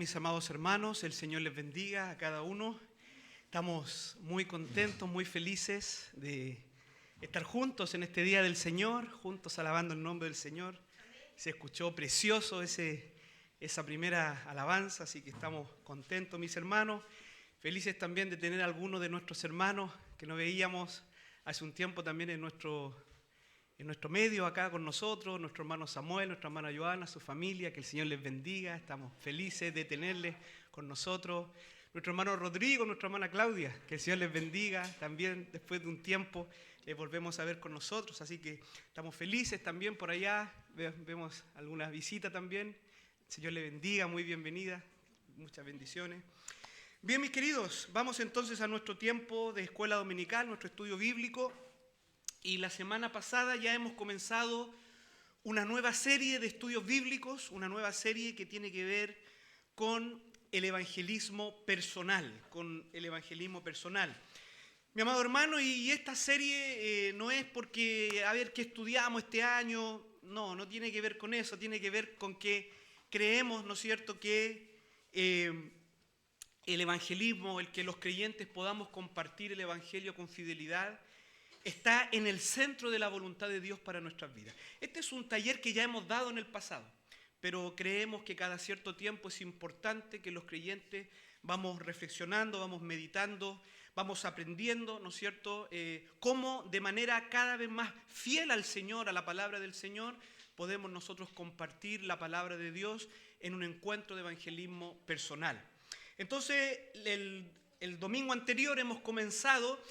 mis amados hermanos? El Señor les bendiga a cada uno. Estamos muy contentos, muy felices de estar juntos en este día del Señor, juntos alabando el nombre del Señor. Se escuchó precioso esa primera alabanza, así que estamos contentos, mis hermanos. Felices también de tener a algunos de nuestros hermanos que no veíamos hace un tiempo también en nuestro medio acá con nosotros, nuestro hermano Samuel, nuestra hermana Joana, su familia, que el Señor les bendiga. Estamos felices de tenerles con nosotros. Nuestro hermano Rodrigo, nuestra hermana Claudia, que el Señor les bendiga. También después de un tiempo les volvemos a ver con nosotros, así que estamos felices también por allá. Vemos algunas visitas también. El Señor les bendiga, muy bienvenida, muchas bendiciones. Bien, mis queridos, vamos entonces a nuestro tiempo de escuela dominical, nuestro estudio bíblico. Y la semana pasada ya hemos comenzado una nueva serie de estudios bíblicos, una nueva serie que tiene que ver con el evangelismo personal, Mi amado hermano, y esta serie no es porque a ver qué estudiamos este año, no tiene que ver con eso, tiene que ver con que creemos, ¿no es cierto?, que el evangelismo, el que los creyentes podamos compartir el evangelio con fidelidad, está en el centro de la voluntad de Dios para nuestras vidas. Este es un taller que ya hemos dado en el pasado, pero creemos que cada cierto tiempo es importante que los creyentes vamos reflexionando, vamos meditando, vamos aprendiendo, ¿no es cierto?, cómo de manera cada vez más fiel al Señor, a la palabra del Señor, podemos nosotros compartir la palabra de Dios en un encuentro de evangelismo personal. Entonces, el domingo anterior hemos comenzado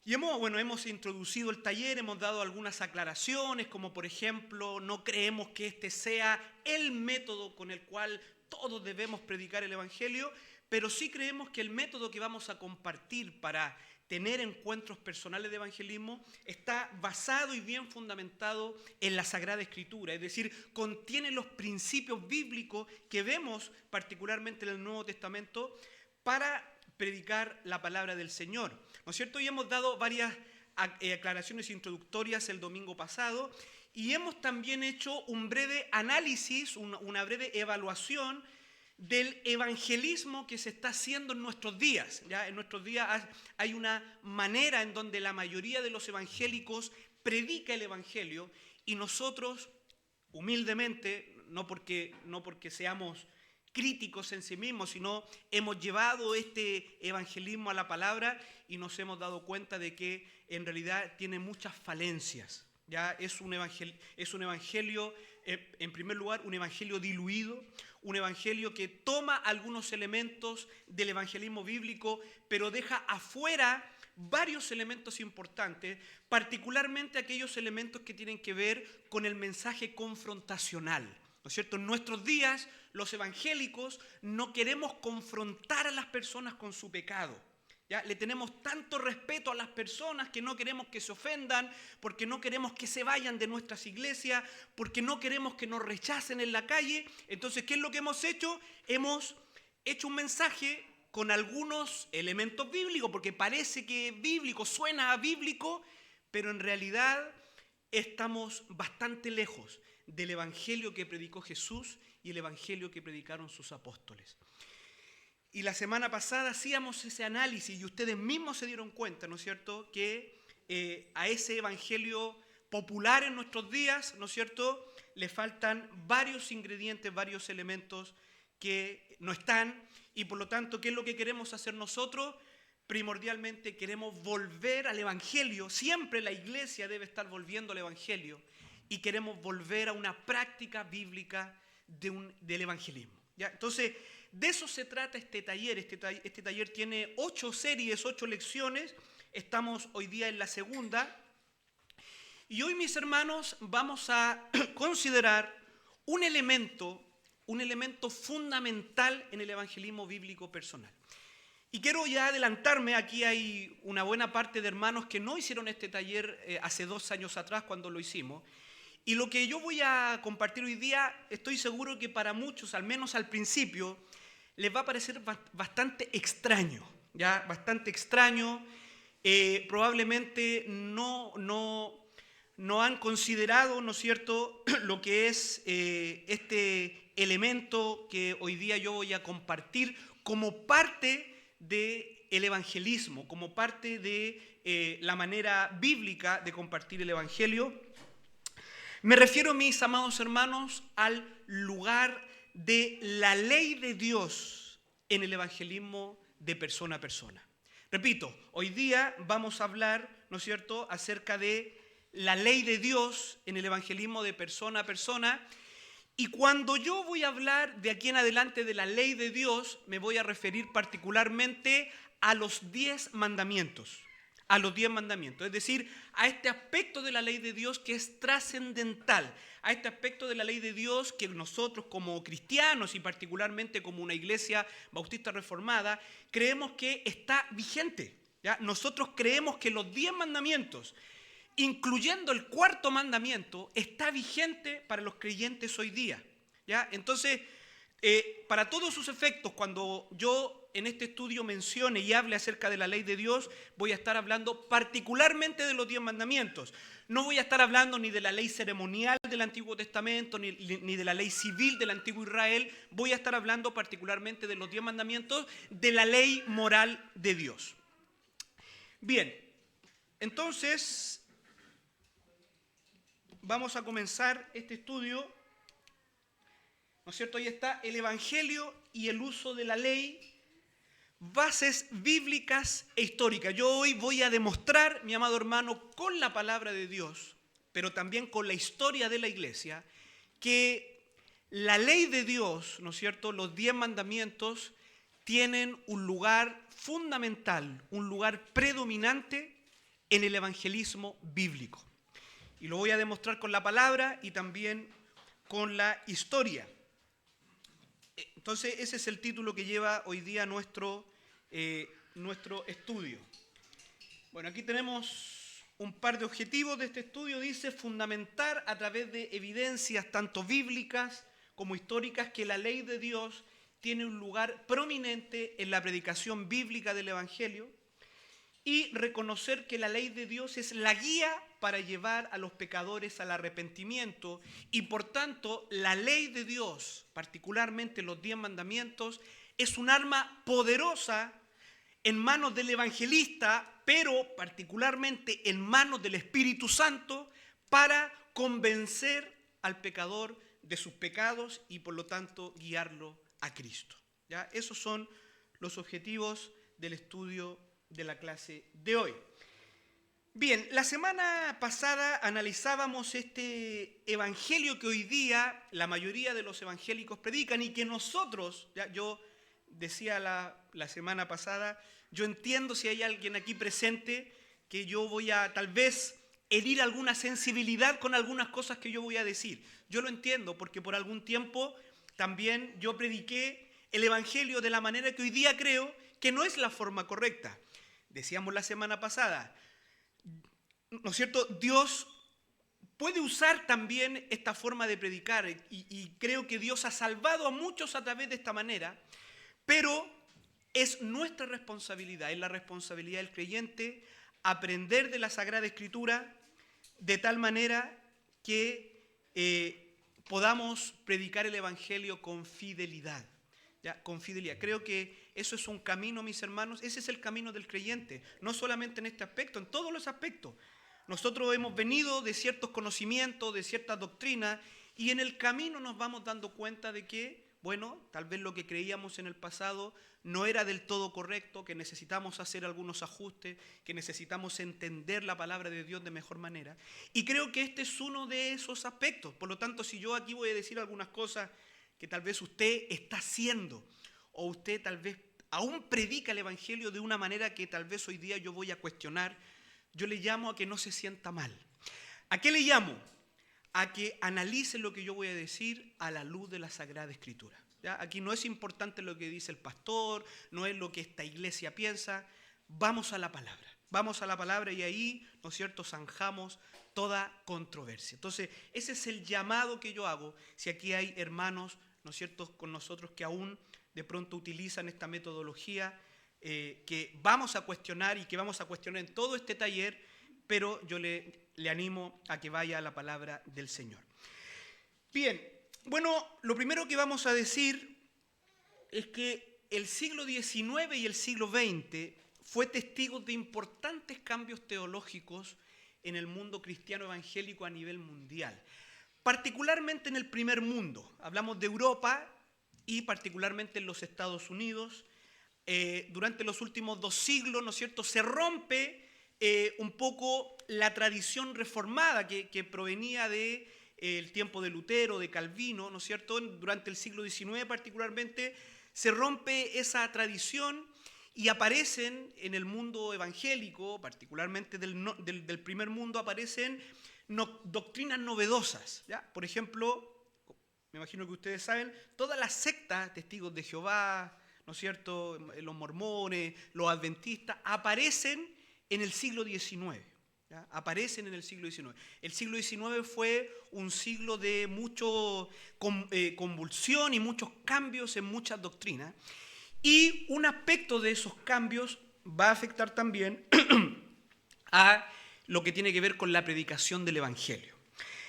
y hemos introducido el taller, hemos dado algunas aclaraciones, como por ejemplo, no creemos que este sea el método con el cual todos debemos predicar el evangelio, pero sí creemos que el método que vamos a compartir para tener encuentros personales de evangelismo está basado y bien fundamentado en la Sagrada Escritura, es decir, contiene los principios bíblicos que vemos particularmente en el Nuevo Testamento para predicar la palabra del Señor, ¿no es cierto? Y hemos dado varias aclaraciones introductorias el domingo pasado y hemos también hecho un breve análisis, una breve evaluación del evangelismo que se está haciendo en nuestros días. ¿Ya? En nuestros días hay una manera en donde la mayoría de los evangélicos predica el evangelio y nosotros, humildemente, no porque seamos críticos en sí mismos, sino hemos llevado este evangelismo a la palabra y nos hemos dado cuenta de que en realidad tiene muchas falencias. Ya es un evangelio, en primer lugar, un evangelio diluido, un evangelio que toma algunos elementos del evangelismo bíblico, pero deja afuera varios elementos importantes, particularmente aquellos elementos que tienen que ver con el mensaje confrontacional. ¿No es cierto? En nuestros días, los evangélicos no queremos confrontar a las personas con su pecado. ¿Ya? Le tenemos tanto respeto a las personas que no queremos que se ofendan, porque no queremos que se vayan de nuestras iglesias, porque no queremos que nos rechacen en la calle. Entonces, ¿qué es lo que hemos hecho? Hemos hecho un mensaje con algunos elementos bíblicos, porque parece que es bíblico, suena a bíblico, pero en realidad estamos bastante lejos del evangelio que predicó Jesús y el evangelio que predicaron sus apóstoles. Y la semana pasada hacíamos ese análisis y ustedes mismos se dieron cuenta, ¿no es cierto?, que a ese evangelio popular en nuestros días, ¿no es cierto?, le faltan varios ingredientes, varios elementos que no están y por lo tanto, ¿qué es lo que queremos hacer nosotros? Primordialmente queremos volver al evangelio, siempre la iglesia debe estar volviendo al evangelio y queremos volver a una práctica bíblica del evangelismo. ¿Ya? Entonces, de eso se trata este taller. Este taller tiene 8 series, 8 lecciones. Estamos hoy día en la segunda. Y hoy, mis hermanos, vamos a considerar un elemento fundamental en el evangelismo bíblico personal. Y quiero ya adelantarme, aquí hay una buena parte de hermanos que no hicieron este taller hace 2 años atrás cuando lo hicimos. Y lo que yo voy a compartir hoy día, estoy seguro que para muchos, al menos al principio, les va a parecer bastante extraño, ¿ya? Bastante extraño. Probablemente no han considerado, ¿no es cierto?, lo que es este elemento que hoy día yo voy a compartir como parte del evangelismo, como parte de la manera bíblica de compartir el evangelio. Me refiero, mis amados hermanos, al lugar de la ley de Dios en el evangelismo de persona a persona. Repito, hoy día vamos a hablar, ¿no es cierto?, acerca de la ley de Dios en el evangelismo de persona a persona. Y cuando yo voy a hablar de aquí en adelante de la ley de Dios, me voy a referir particularmente a los 10 mandamientos. A los 10 mandamientos, es decir, a este aspecto de la ley de Dios que es trascendental, a este aspecto de la ley de Dios que nosotros como cristianos y particularmente como una iglesia bautista reformada, creemos que está vigente, ¿ya? Nosotros creemos que los 10 mandamientos, incluyendo el 4.º mandamiento, está vigente para los creyentes hoy día, ¿ya? Entonces, para todos sus efectos, cuando yo en este estudio mencione y hable acerca de la ley de Dios, voy a estar hablando particularmente de los 10 mandamientos. No voy a estar hablando ni de la ley ceremonial del Antiguo Testamento, ni de la ley civil del Antiguo Israel. Voy a estar hablando particularmente de los 10 mandamientos de la ley moral de Dios. Bien, entonces vamos a comenzar este estudio, ¿no es cierto? Ahí está el Evangelio y el uso de la ley, bases bíblicas e históricas. Yo hoy voy a demostrar, mi amado hermano, con la palabra de Dios, pero también con la historia de la iglesia, que la ley de Dios, ¿no es cierto?, los 10 mandamientos tienen un lugar fundamental, un lugar predominante en el evangelismo bíblico. Y lo voy a demostrar con la palabra y también con la historia. Entonces, ese es el título que lleva hoy día nuestro estudio. Bueno, aquí tenemos un par de objetivos de este estudio. Dice, fundamentar a través de evidencias tanto bíblicas como históricas que la ley de Dios tiene un lugar prominente en la predicación bíblica del Evangelio, y reconocer que la ley de Dios es la guía para llevar a los pecadores al arrepentimiento, y por tanto la ley de Dios, particularmente los 10 mandamientos, es un arma poderosa en manos del evangelista, pero particularmente en manos del Espíritu Santo, para convencer al pecador de sus pecados y por lo tanto guiarlo a Cristo. ¿Ya? Esos son los objetivos del estudio de la clase de hoy. Bien, la semana pasada analizábamos este evangelio que hoy día la mayoría de los evangélicos predican y que nosotros, ya yo decía la semana pasada, yo entiendo si hay alguien aquí presente que yo voy a tal vez herir alguna sensibilidad con algunas cosas que yo voy a decir. Yo lo entiendo porque por algún tiempo también yo prediqué el evangelio de la manera que hoy día creo que no es la forma correcta. Decíamos la semana pasada, ¿no es cierto? Dios puede usar también esta forma de predicar y creo que Dios ha salvado a muchos a través de esta manera, pero es nuestra responsabilidad, es la responsabilidad del creyente aprender de la Sagrada Escritura de tal manera que podamos predicar el Evangelio con fidelidad. ¿Ya? Con fidelidad. Creo que eso es un camino, mis hermanos, ese es el camino del creyente, no solamente en este aspecto, en todos los aspectos. Nosotros hemos venido de ciertos conocimientos, de ciertas doctrinas, y en el camino nos vamos dando cuenta de que, bueno, tal vez lo que creíamos en el pasado no era del todo correcto, que necesitamos hacer algunos ajustes, que necesitamos entender la palabra de Dios de mejor manera. Y creo que este es uno de esos aspectos. Por lo tanto, si yo aquí voy a decir algunas cosas que tal vez usted está haciendo, o usted tal vez aún predica el Evangelio de una manera que tal vez hoy día yo voy a cuestionar, yo le llamo a que no se sienta mal. ¿A qué le llamo? A que analice lo que yo voy a decir a la luz de la Sagrada Escritura. ¿Ya? Aquí no es importante lo que dice el pastor, no es lo que esta iglesia piensa. Vamos a la palabra y ahí, ¿no es cierto?, zanjamos toda controversia. Entonces, ese es el llamado que yo hago. Si aquí hay hermanos, ¿no es cierto?, con nosotros que aún de pronto utilizan esta metodología, que vamos a cuestionar y que vamos a cuestionar en todo este taller, pero yo le animo a que vaya a la palabra del Señor. Bien, Bueno, lo primero que vamos a decir es que el siglo XIX y el siglo XX fue testigo de importantes cambios teológicos en el mundo cristiano evangélico a nivel mundial, particularmente en el primer mundo. Hablamos de Europa y particularmente en los Estados Unidos. Durante los últimos 2 siglos, ¿no es cierto?, se rompe un poco la tradición reformada que provenía del tiempo de Lutero, de Calvino, ¿no es cierto? Durante el siglo XIX particularmente se rompe esa tradición y aparecen en el mundo evangélico, particularmente del primer mundo, aparecen doctrinas novedosas, ¿ya? Por ejemplo, me imagino que ustedes saben, todas las sectas, testigos de Jehová, ¿no es cierto?, los mormones, los adventistas, aparecen en el siglo XIX. ¿Ya? Aparecen en el siglo XIX. El siglo XIX fue un siglo de mucha convulsión y muchos cambios en muchas doctrinas. Y un aspecto de esos cambios va a afectar también a lo que tiene que ver con la predicación del Evangelio.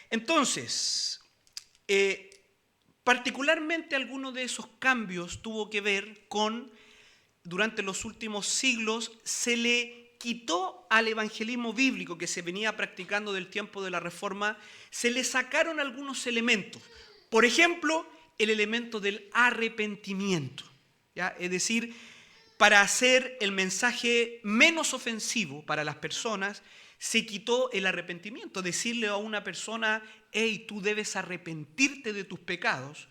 Entonces, particularmente alguno de esos cambios tuvo que ver con, durante los últimos siglos, se le quitó al evangelismo bíblico que se venía practicando del tiempo de la Reforma, se le sacaron algunos elementos. Por ejemplo, el elemento del arrepentimiento, ¿ya? Es decir, para hacer el mensaje menos ofensivo para las personas, se quitó el arrepentimiento. Decirle a una persona, hey, tú debes arrepentirte de tus pecados,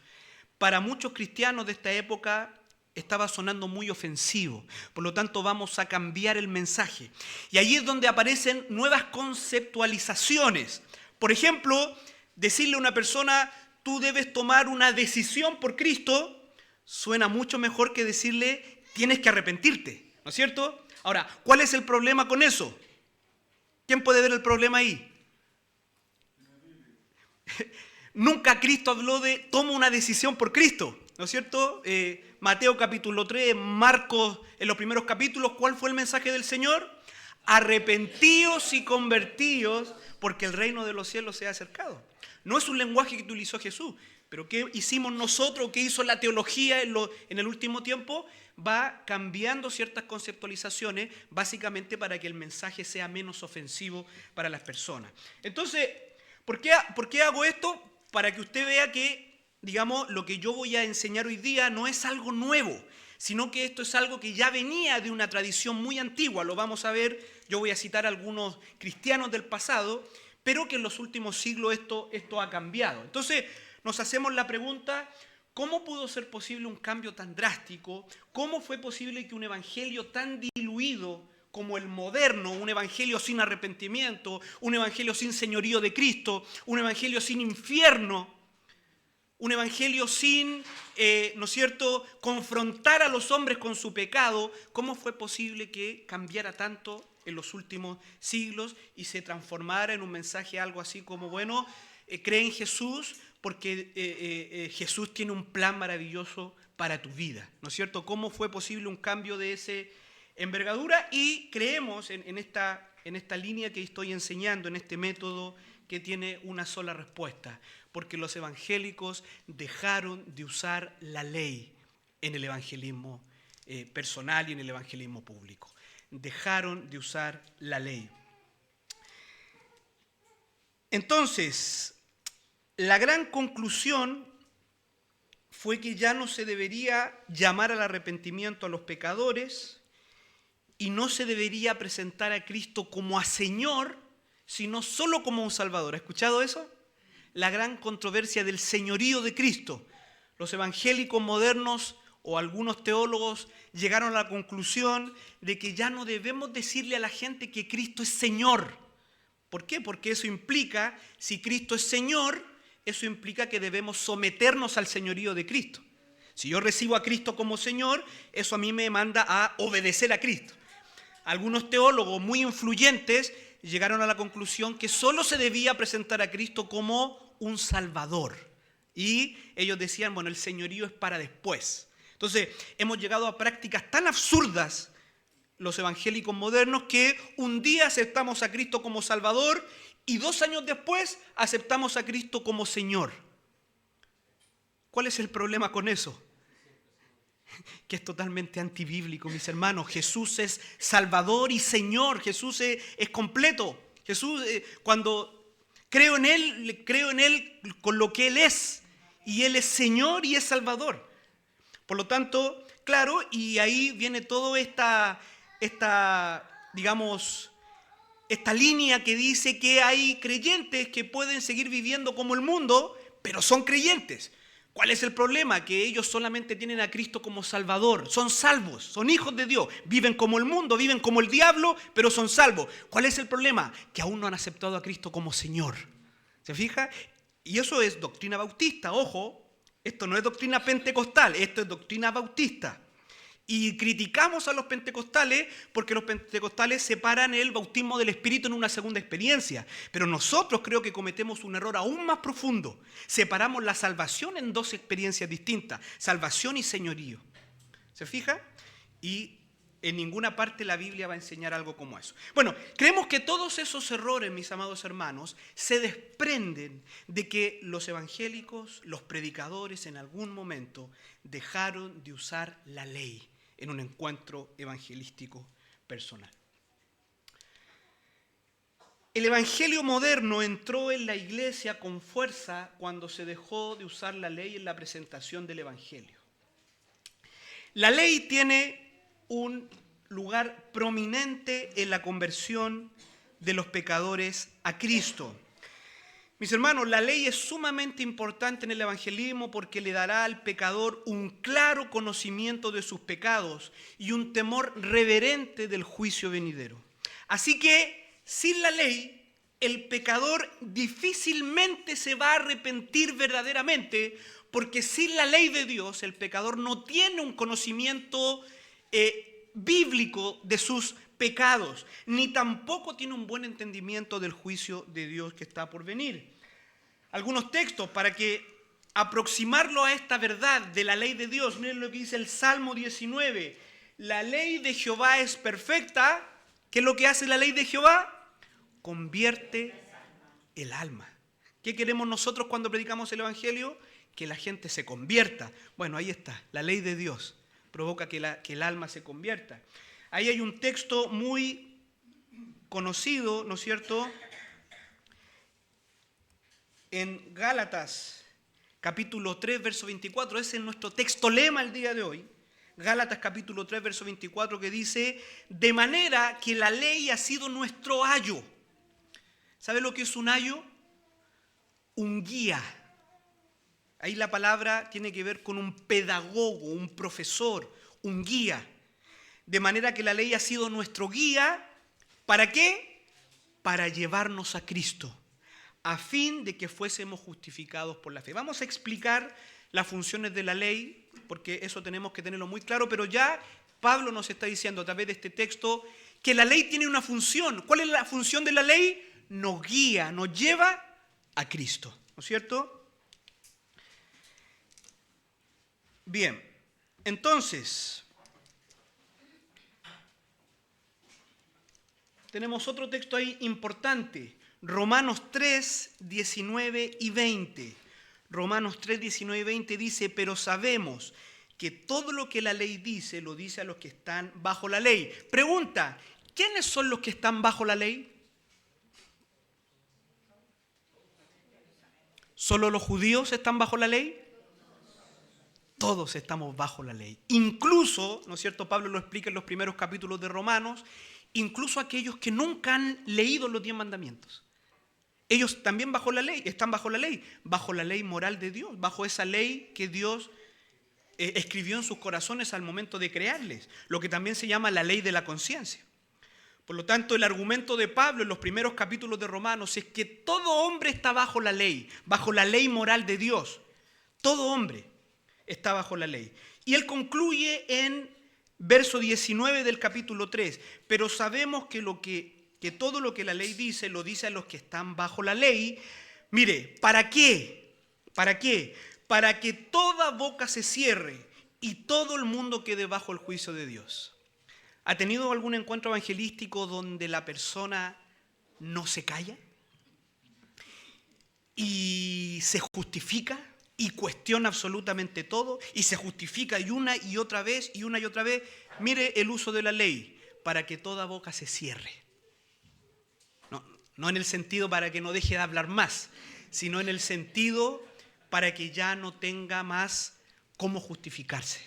para muchos cristianos de esta época estaba sonando muy ofensivo. Por lo tanto, vamos a cambiar el mensaje. Y ahí es donde aparecen nuevas conceptualizaciones. Por ejemplo, decirle a una persona, tú debes tomar una decisión por Cristo, suena mucho mejor que decirle, tienes que arrepentirte, ¿no es cierto? Ahora, ¿cuál es el problema con eso? ¿Quién puede ver el problema ahí? Nunca Cristo habló de toma una decisión por Cristo, ¿no es cierto? Mateo capítulo 3, Marcos en los primeros capítulos, ¿cuál fue el mensaje del Señor? Arrepentíos y convertíos porque el reino de los cielos se ha acercado. No es un lenguaje que utilizó Jesús, pero ¿qué hicimos nosotros? ¿Qué hizo la teología en el último tiempo? Va cambiando ciertas conceptualizaciones, básicamente para que el mensaje sea menos ofensivo para las personas. Entonces, ¿por qué hago esto? Para que usted vea que, digamos, lo que yo voy a enseñar hoy día no es algo nuevo, sino que esto es algo que ya venía de una tradición muy antigua. Lo vamos a ver, yo voy a citar a algunos cristianos del pasado, pero que en los últimos siglos esto ha cambiado. Entonces, nos hacemos la pregunta, ¿cómo pudo ser posible un cambio tan drástico? ¿Cómo fue posible que un evangelio tan diluido como el moderno, un evangelio sin arrepentimiento, un evangelio sin señorío de Cristo, un evangelio sin infierno, un evangelio sin, ¿no es cierto?, confrontar a los hombres con su pecado, ¿cómo fue posible que cambiara tanto en los últimos siglos y se transformara en un mensaje algo así como, bueno, cree en Jesús porque Jesús tiene un plan maravilloso para tu vida, ¿no es cierto? ¿Cómo fue posible un cambio de ese envergadura? Y creemos en esta línea que estoy enseñando, en este método que tiene una sola respuesta, porque los evangélicos dejaron de usar la ley en el evangelismo personal y en el evangelismo público. Dejaron de usar la ley. Entonces, la gran conclusión fue que ya no se debería llamar al arrepentimiento a los pecadores y no se debería presentar a Cristo como a Señor, sino solo como un Salvador. ¿Ha escuchado eso? La gran controversia del señorío de Cristo. Los evangélicos modernos o algunos teólogos llegaron a la conclusión de que ya no debemos decirle a la gente que Cristo es Señor. ¿Por qué? Porque eso implica, si Cristo es Señor, eso implica que debemos someternos al señorío de Cristo. Si yo recibo a Cristo como Señor, eso a mí me manda a obedecer a Cristo. Algunos teólogos muy influyentes llegaron a la conclusión que solo se debía presentar a Cristo como un Salvador. Y ellos decían, bueno, el señorío es para después. Entonces, hemos llegado a prácticas tan absurdas, los evangélicos modernos, que un día aceptamos a Cristo como Salvador y 2 años después aceptamos a Cristo como Señor. ¿Cuál es el problema con eso? Que es totalmente antibíblico, mis hermanos. Jesús es Salvador y Señor. Jesús es completo. Jesús, cuando creo en Él con lo que Él es. Y Él es Señor y es Salvador. Por lo tanto, claro, y ahí viene toda esta línea que dice que hay creyentes que pueden seguir viviendo como el mundo, pero son creyentes. ¿Cuál es el problema? Que ellos solamente tienen a Cristo como Salvador. Son salvos, son hijos de Dios. Viven como el mundo, viven como el diablo, pero son salvos. ¿Cuál es el problema? Que aún no han aceptado a Cristo como Señor. ¿Se fija? Y eso es doctrina bautista. Ojo, esto no es doctrina pentecostal, esto es doctrina bautista. Y criticamos a los pentecostales porque los pentecostales separan el bautismo del Espíritu en una segunda experiencia. Pero nosotros creo que cometemos un error aún más profundo. Separamos la salvación en dos experiencias distintas, salvación y señorío. ¿Se fija? Y en ninguna parte la Biblia va a enseñar algo como eso. Bueno, creemos que todos esos errores, mis amados hermanos, se desprenden de que los evangélicos, los predicadores en algún momento dejaron de usar la ley en un encuentro evangelístico personal. El evangelio moderno entró en la iglesia con fuerza cuando se dejó de usar la ley en la presentación del evangelio. La ley tiene un lugar prominente en la conversión de los pecadores a Cristo. Mis hermanos, la ley es sumamente importante en el evangelismo porque le dará al pecador un claro conocimiento de sus pecados y un temor reverente del juicio venidero. Así que, sin la ley, el pecador difícilmente se va a arrepentir verdaderamente, porque sin la ley de Dios, el pecador no tiene un conocimiento bíblico de sus pecados, ni tampoco tiene un buen entendimiento del juicio de Dios que está por venir. Algunos textos para que aproximarlo a esta verdad de la ley de Dios. Miren lo que dice el Salmo 19. La ley de Jehová es perfecta. ¿Qué es lo que hace la ley de Jehová? Convierte el alma. ¿Qué queremos nosotros cuando predicamos el evangelio? Que la gente se convierta. Bueno, ahí está, la ley de Dios provoca que el alma se convierta. Ahí hay un texto muy conocido, ¿no es cierto?, en Gálatas, capítulo 3, verso 24. Ese es nuestro texto lema el día de hoy. Gálatas, capítulo 3, verso 24, que dice: de manera que la ley ha sido nuestro ayo. ¿Sabe lo que es un ayo? Un guía. Ahí la palabra tiene que ver con un pedagogo, un profesor, un guía. De manera que la ley ha sido nuestro guía. ¿Para qué? Para llevarnos a Cristo, a fin de que fuésemos justificados por la fe. Vamos a explicar las funciones de la ley, porque eso tenemos que tenerlo muy claro, pero ya Pablo nos está diciendo a través de este texto que la ley tiene una función. ¿Cuál es la función de la ley? Nos guía, nos lleva a Cristo, ¿no es cierto? Bien, entonces, tenemos otro texto ahí importante, Romanos 3, 19 y 20. Romanos 3, 19 y 20 dice: pero sabemos que todo lo que la ley dice, lo dice a los que están bajo la ley. Pregunta, ¿quiénes son los que están bajo la ley? ¿Solo los judíos están bajo la ley? Todos estamos bajo la ley. Incluso, ¿no es cierto? Pablo lo explica en los primeros capítulos de Romanos, incluso aquellos que nunca han leído los 10 mandamientos. Ellos también bajo la ley, están bajo la ley moral de Dios, bajo esa ley que Dios escribió en sus corazones al momento de crearles, lo que también se llama la ley de la conciencia. Por lo tanto, el argumento de Pablo en los primeros capítulos de Romanos es que todo hombre está bajo la ley moral de Dios. Todo hombre está bajo la ley. Y él concluye en verso 19 del capítulo 3. Pero sabemos que todo lo que la ley dice, lo dice a los que están bajo la ley. Mire, ¿para qué? ¿Para qué? Para que toda boca se cierre y todo el mundo quede bajo el juicio de Dios. ¿Ha tenido algún encuentro evangelístico donde la persona no se calla y se justifica y cuestiona absolutamente todo y se justifica y una y otra vez y una y otra vez. Mire el uso de la ley, para que toda boca se cierre. No en el sentido para que no deje de hablar más, sino en el sentido para que ya no tenga más cómo justificarse.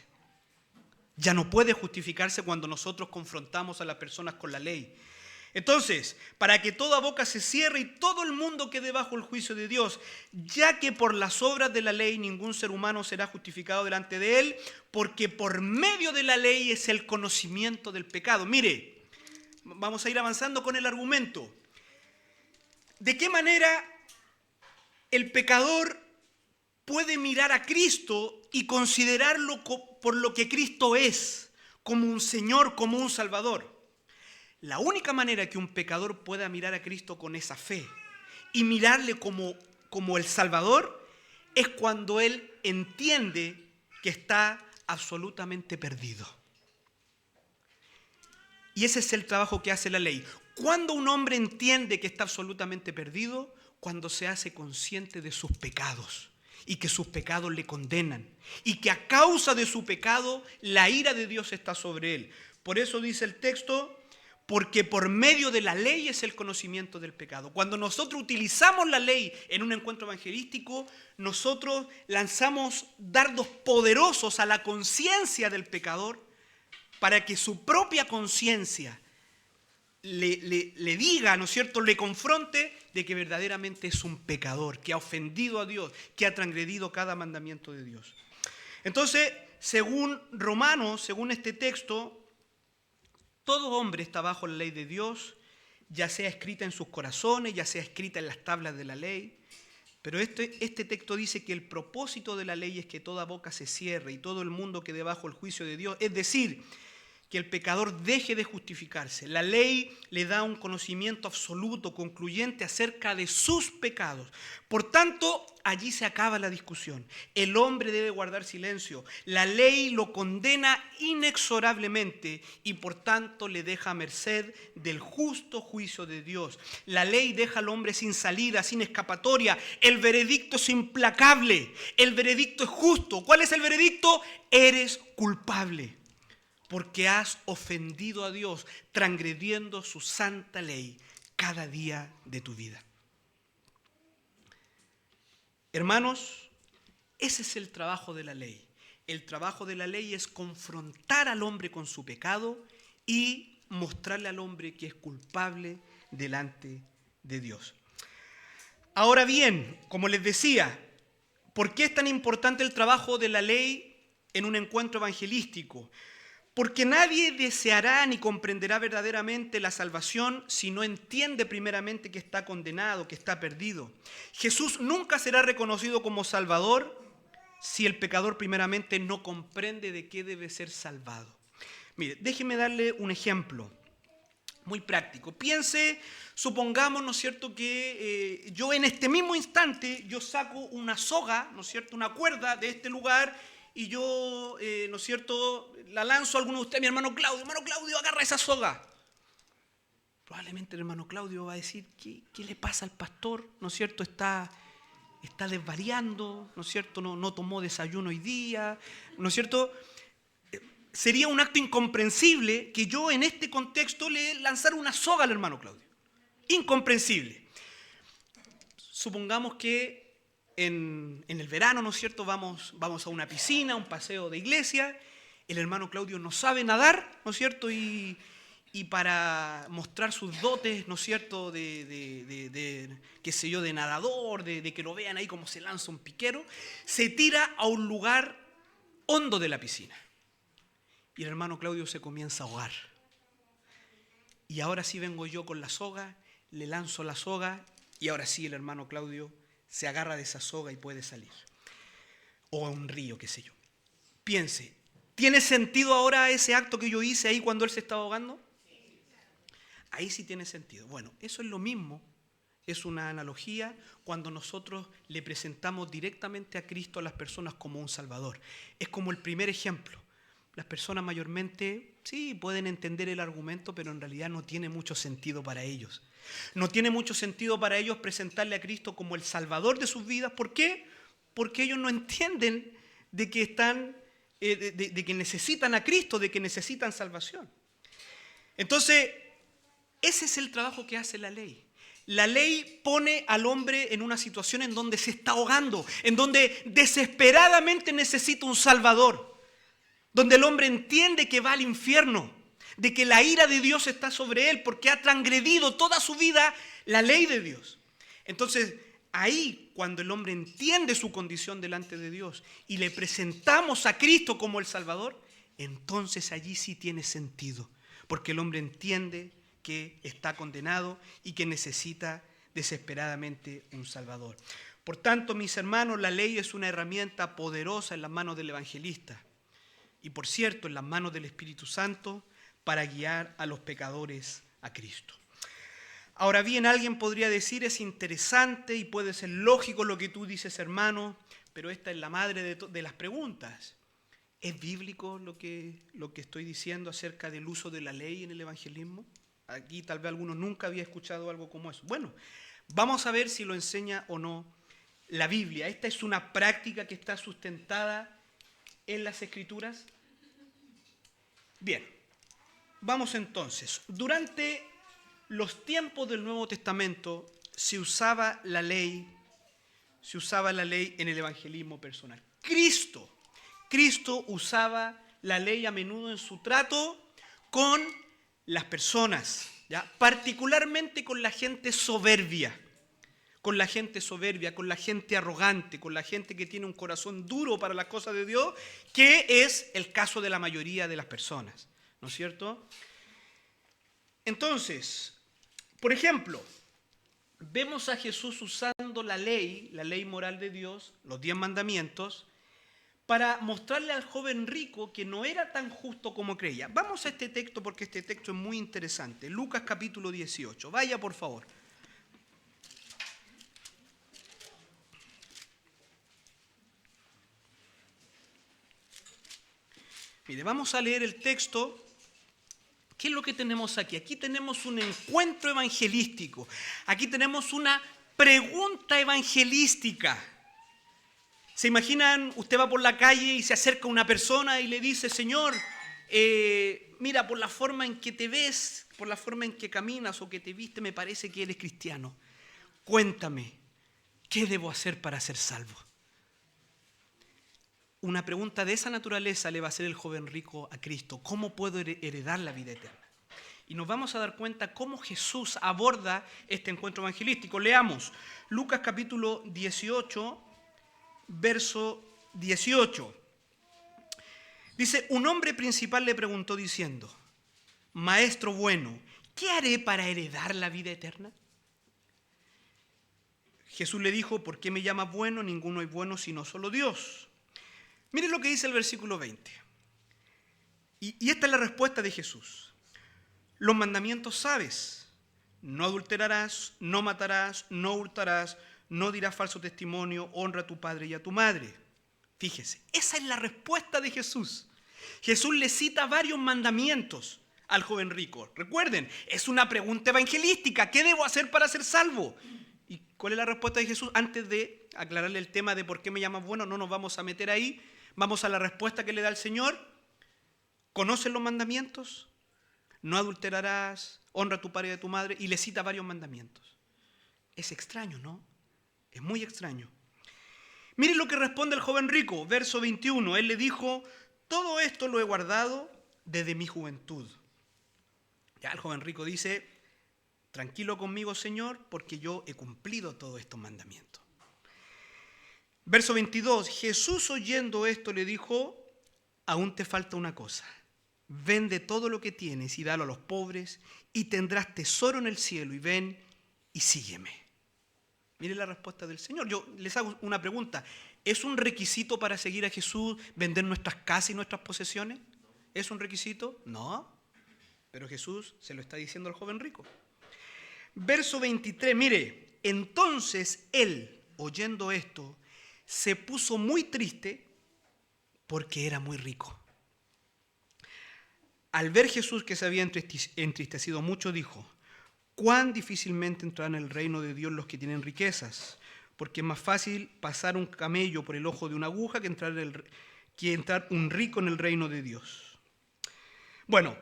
Ya no puede justificarse cuando nosotros confrontamos a las personas con la ley. Entonces, para que toda boca se cierre y todo el mundo quede bajo el juicio de Dios, ya que por las obras de la ley ningún ser humano será justificado delante de él, porque por medio de la ley es el conocimiento del pecado. Mire, vamos a ir avanzando con el argumento. ¿De qué manera el pecador puede mirar a Cristo y considerarlo por lo que Cristo es, como un Señor, como un Salvador? La única manera que un pecador pueda mirar a Cristo con esa fe y mirarle como el Salvador es cuando él entiende que está absolutamente perdido. Y ese es el trabajo que hace la ley. Cuando un hombre entiende que está absolutamente perdido, cuando se hace consciente de sus pecados y que sus pecados le condenan y que a causa de su pecado la ira de Dios está sobre él. Por eso dice el texto, porque por medio de la ley es el conocimiento del pecado. Cuando nosotros utilizamos la ley en un encuentro evangelístico, nosotros lanzamos dardos poderosos a la conciencia del pecador para que su propia conciencia le diga, ¿no es cierto?, le confronte de que verdaderamente es un pecador, que ha ofendido a Dios, que ha transgredido cada mandamiento de Dios. Entonces, según Romanos, según este texto, todo hombre está bajo la ley de Dios, ya sea escrita en sus corazones, ya sea escrita en las tablas de la ley. Pero este texto dice que el propósito de la ley es que toda boca se cierre y todo el mundo quede bajo el juicio de Dios. Es decir, que el pecador deje de justificarse. La ley le da un conocimiento absoluto, concluyente acerca de sus pecados. Por tanto, allí se acaba la discusión. El hombre debe guardar silencio. La ley lo condena inexorablemente y por tanto le deja a merced del justo juicio de Dios. La ley deja al hombre sin salida, sin escapatoria. El veredicto es implacable. El veredicto es justo. ¿Cuál es el veredicto? Eres culpable, porque has ofendido a Dios, transgrediendo su santa ley cada día de tu vida. Hermanos, ese es el trabajo de la ley. El trabajo de la ley es confrontar al hombre con su pecado y mostrarle al hombre que es culpable delante de Dios. Ahora bien, como les decía, ¿por qué es tan importante el trabajo de la ley en un encuentro evangelístico? Porque nadie deseará ni comprenderá verdaderamente la salvación si no entiende primeramente que está condenado, que está perdido. Jesús nunca será reconocido como Salvador si el pecador primeramente no comprende de qué debe ser salvado. Mire, déjeme darle un ejemplo muy práctico. Piense, supongamos, ¿no es cierto?, que yo en este mismo instante yo saco una soga, ¿no es cierto?, una cuerda de este lugar y yo, ¿no es cierto?, la lanzo a alguno de ustedes, mi hermano Claudio, agarra esa soga. Probablemente el hermano Claudio va a decir, ¿qué le pasa al pastor? ¿No es cierto?, está desvariando, ¿no es cierto?, no tomó desayuno hoy día, ¿no es cierto? Sería un acto incomprensible que yo en este contexto le lanzara una soga al hermano Claudio. Incomprensible. Supongamos que en el verano, ¿no es cierto?, vamos a una piscina, un paseo de iglesia. El hermano Claudio no sabe nadar, ¿no es cierto?, y para mostrar sus dotes, ¿no es cierto?, qué sé yo, de nadador, de que lo vean ahí como se lanza un piquero, se tira a un lugar hondo de la piscina. Y el hermano Claudio se comienza a ahogar. Y ahora sí vengo yo con la soga, le lanzo la soga, y ahora sí el hermano Claudio se agarra de esa soga y puede salir. O a un río, qué sé yo. Piense, ¿tiene sentido ahora ese acto que yo hice ahí cuando él se estaba ahogando? Ahí sí tiene sentido. Bueno, eso es lo mismo, es una analogía cuando nosotros le presentamos directamente a Cristo a las personas como un Salvador. Es como el primer ejemplo. Las personas mayormente, sí, pueden entender el argumento, pero en realidad no tiene mucho sentido para ellos. No tiene mucho sentido para ellos presentarle a Cristo como el Salvador de sus vidas. ¿Por qué? porque ellos no entienden de que están, de que necesitan a Cristo, de que necesitan salvación. Entonces, ese es el trabajo que hace la ley. La ley pone al hombre en una situación en donde se está ahogando, en donde desesperadamente necesita un Salvador, donde el hombre entiende que va al infierno, de que la ira de Dios está sobre él porque ha transgredido toda su vida la ley de Dios. Entonces, ahí cuando el hombre entiende su condición delante de Dios y le presentamos a Cristo como el Salvador, entonces allí sí tiene sentido, porque el hombre entiende que está condenado y que necesita desesperadamente un Salvador. Por tanto, mis hermanos, la ley es una herramienta poderosa en las manos del evangelista y, por cierto, en las manos del Espíritu Santo para guiar a los pecadores a Cristo. Ahora bien, alguien podría decir, es interesante y puede ser lógico lo que tú dices, hermano, pero esta es la madre de las preguntas. ¿Es bíblico lo que estoy diciendo acerca del uso de la ley en el evangelismo? Aquí tal vez alguno nunca había escuchado algo como eso. Bueno, vamos a ver si lo enseña o no la Biblia. Esta es una práctica que está sustentada en las Escrituras. Bien, vamos entonces. Durante los tiempos del Nuevo Testamento se usaba la ley en el evangelismo personal. Cristo usaba la ley a menudo en su trato con las personas, ¿ya? Particularmente con la gente soberbia, con la gente arrogante, con la gente que tiene un corazón duro para las cosas de Dios, que es el caso de la mayoría de las personas, ¿no es cierto? Entonces, por ejemplo, vemos a Jesús usando la ley moral de Dios, los 10 mandamientos, para mostrarle al joven rico que no era tan justo como creía. Vamos a este texto porque este texto es muy interesante. Lucas capítulo 18. Vaya, por favor. Mire, vamos a leer el texto. ¿Qué es lo que tenemos aquí? Aquí tenemos un encuentro evangelístico. Aquí tenemos una pregunta evangelística. ¿Se imaginan? Usted va por la calle y se acerca a una persona y le dice, Señor, mira, por la forma en que te ves, por la forma en que caminas o que te viste, me parece que eres cristiano. Cuéntame, ¿qué debo hacer para ser salvo? Una pregunta de esa naturaleza le va a hacer el joven rico a Cristo. ¿Cómo puedo heredar la vida eterna? Y nos vamos a dar cuenta cómo Jesús aborda este encuentro evangelístico. Leamos Lucas capítulo 18, verso 18. Dice, un hombre principal le preguntó diciendo, Maestro bueno, ¿qué haré para heredar la vida eterna? Jesús le dijo, ¿por qué me llamas bueno? Ninguno es bueno sino solo Dios. Miren lo que dice el versículo 20. Y esta es la respuesta de Jesús. Los mandamientos sabes, no adulterarás, no matarás, no hurtarás, no dirás falso testimonio, honra a tu padre y a tu madre. Fíjese, esa es la respuesta de Jesús. Jesús le cita varios mandamientos al joven rico. Recuerden, es una pregunta evangelística. ¿Qué debo hacer para ser salvo? ¿Y cuál es la respuesta de Jesús? Antes de aclararle el tema de por qué me llamas bueno, no nos vamos a meter ahí. Vamos a la respuesta que le da el Señor. ¿Conocen los mandamientos? No adulterarás, honra a tu padre y a tu madre. Y le cita varios mandamientos. Es extraño, ¿no? Es muy extraño. Miren lo que responde el joven rico, verso 21. Él le dijo, todo esto lo he guardado desde mi juventud. Ya el joven rico dice, tranquilo conmigo, Señor, porque yo he cumplido todos estos mandamientos. Verso 22, Jesús oyendo esto le dijo, aún te falta una cosa. Vende todo lo que tienes y dalo a los pobres y tendrás tesoro en el cielo y ven y sígueme. Mire la respuesta del Señor. Yo les hago una pregunta. ¿Es un requisito para seguir a Jesús vender nuestras casas y nuestras posesiones? ¿Es un requisito? No. Pero Jesús se lo está diciendo al joven rico. Verso 23, mire. Entonces él, oyendo esto, se puso muy triste porque era muy rico. Al ver Jesús que se había entristecido mucho, dijo, cuán difícilmente entrarán en el reino de Dios los que tienen riquezas, porque es más fácil pasar un camello por el ojo de una aguja que entrar un rico en el reino de Dios. Bueno,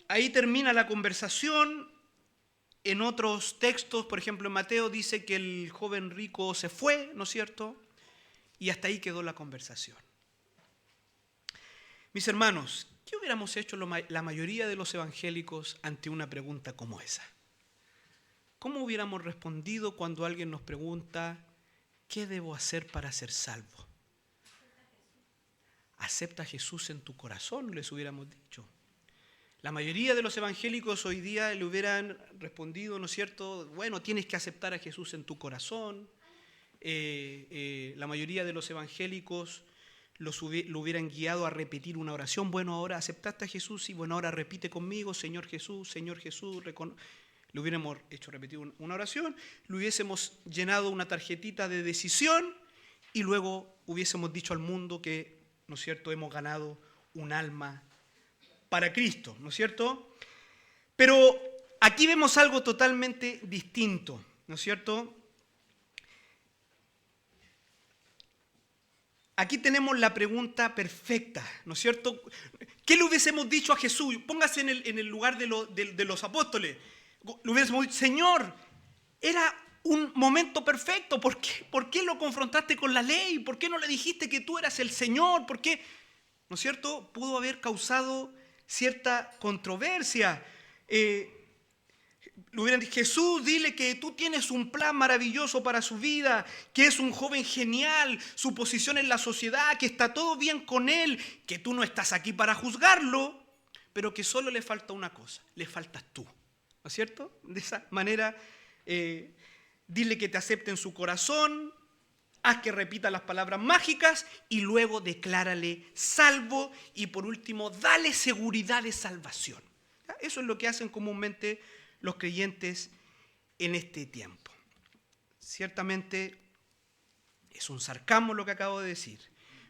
ahí termina la conversación. En otros textos, por ejemplo en Mateo, dice que el joven rico se fue, ¿no es cierto? Y hasta ahí quedó la conversación. Mis hermanos, ¿qué hubiéramos hecho la mayoría de los evangélicos ante una pregunta como esa? ¿Cómo hubiéramos respondido cuando alguien nos pregunta, ¿qué debo hacer para ser salvo? Acepta a Jesús en tu corazón, les hubiéramos dicho. La mayoría de los evangélicos hoy día le hubieran respondido, ¿no es cierto? Bueno, tienes que aceptar a Jesús en tu corazón. La mayoría de los evangélicos lo hubieran guiado a repetir una oración. Bueno, ahora aceptaste a Jesús y bueno, ahora repite conmigo, Señor Jesús, le hubiéramos hecho repetir una oración, le hubiésemos llenado una tarjetita de decisión y luego hubiésemos dicho al mundo que, ¿no es cierto?, hemos ganado un alma para Cristo, ¿no es cierto? Pero aquí vemos algo totalmente distinto, ¿no es cierto? Aquí tenemos la pregunta perfecta, ¿no es cierto? ¿Qué le hubiésemos dicho a Jesús? Póngase en el lugar de los apóstoles. Le hubiésemos dicho, Señor, era un momento perfecto. ¿Por qué lo confrontaste con la ley? ¿Por qué no le dijiste que tú eras el Señor? ¿Por qué? ¿No es cierto? Pudo haber causado cierta controversia. Le hubieran dicho, Jesús, dile que tú tienes un plan maravilloso para su vida, que es un joven genial, su posición en la sociedad, que está todo bien con él, que tú no estás aquí para juzgarlo, pero que solo le falta una cosa, le faltas tú, ¿no es cierto? De esa manera, dile que te acepte en su corazón, haz que repita las palabras mágicas y luego declárale salvo y por último, dale seguridad de salvación. Eso es lo que hacen comúnmente los creyentes en este tiempo. Ciertamente es un sarcasmo lo que acabo de decir,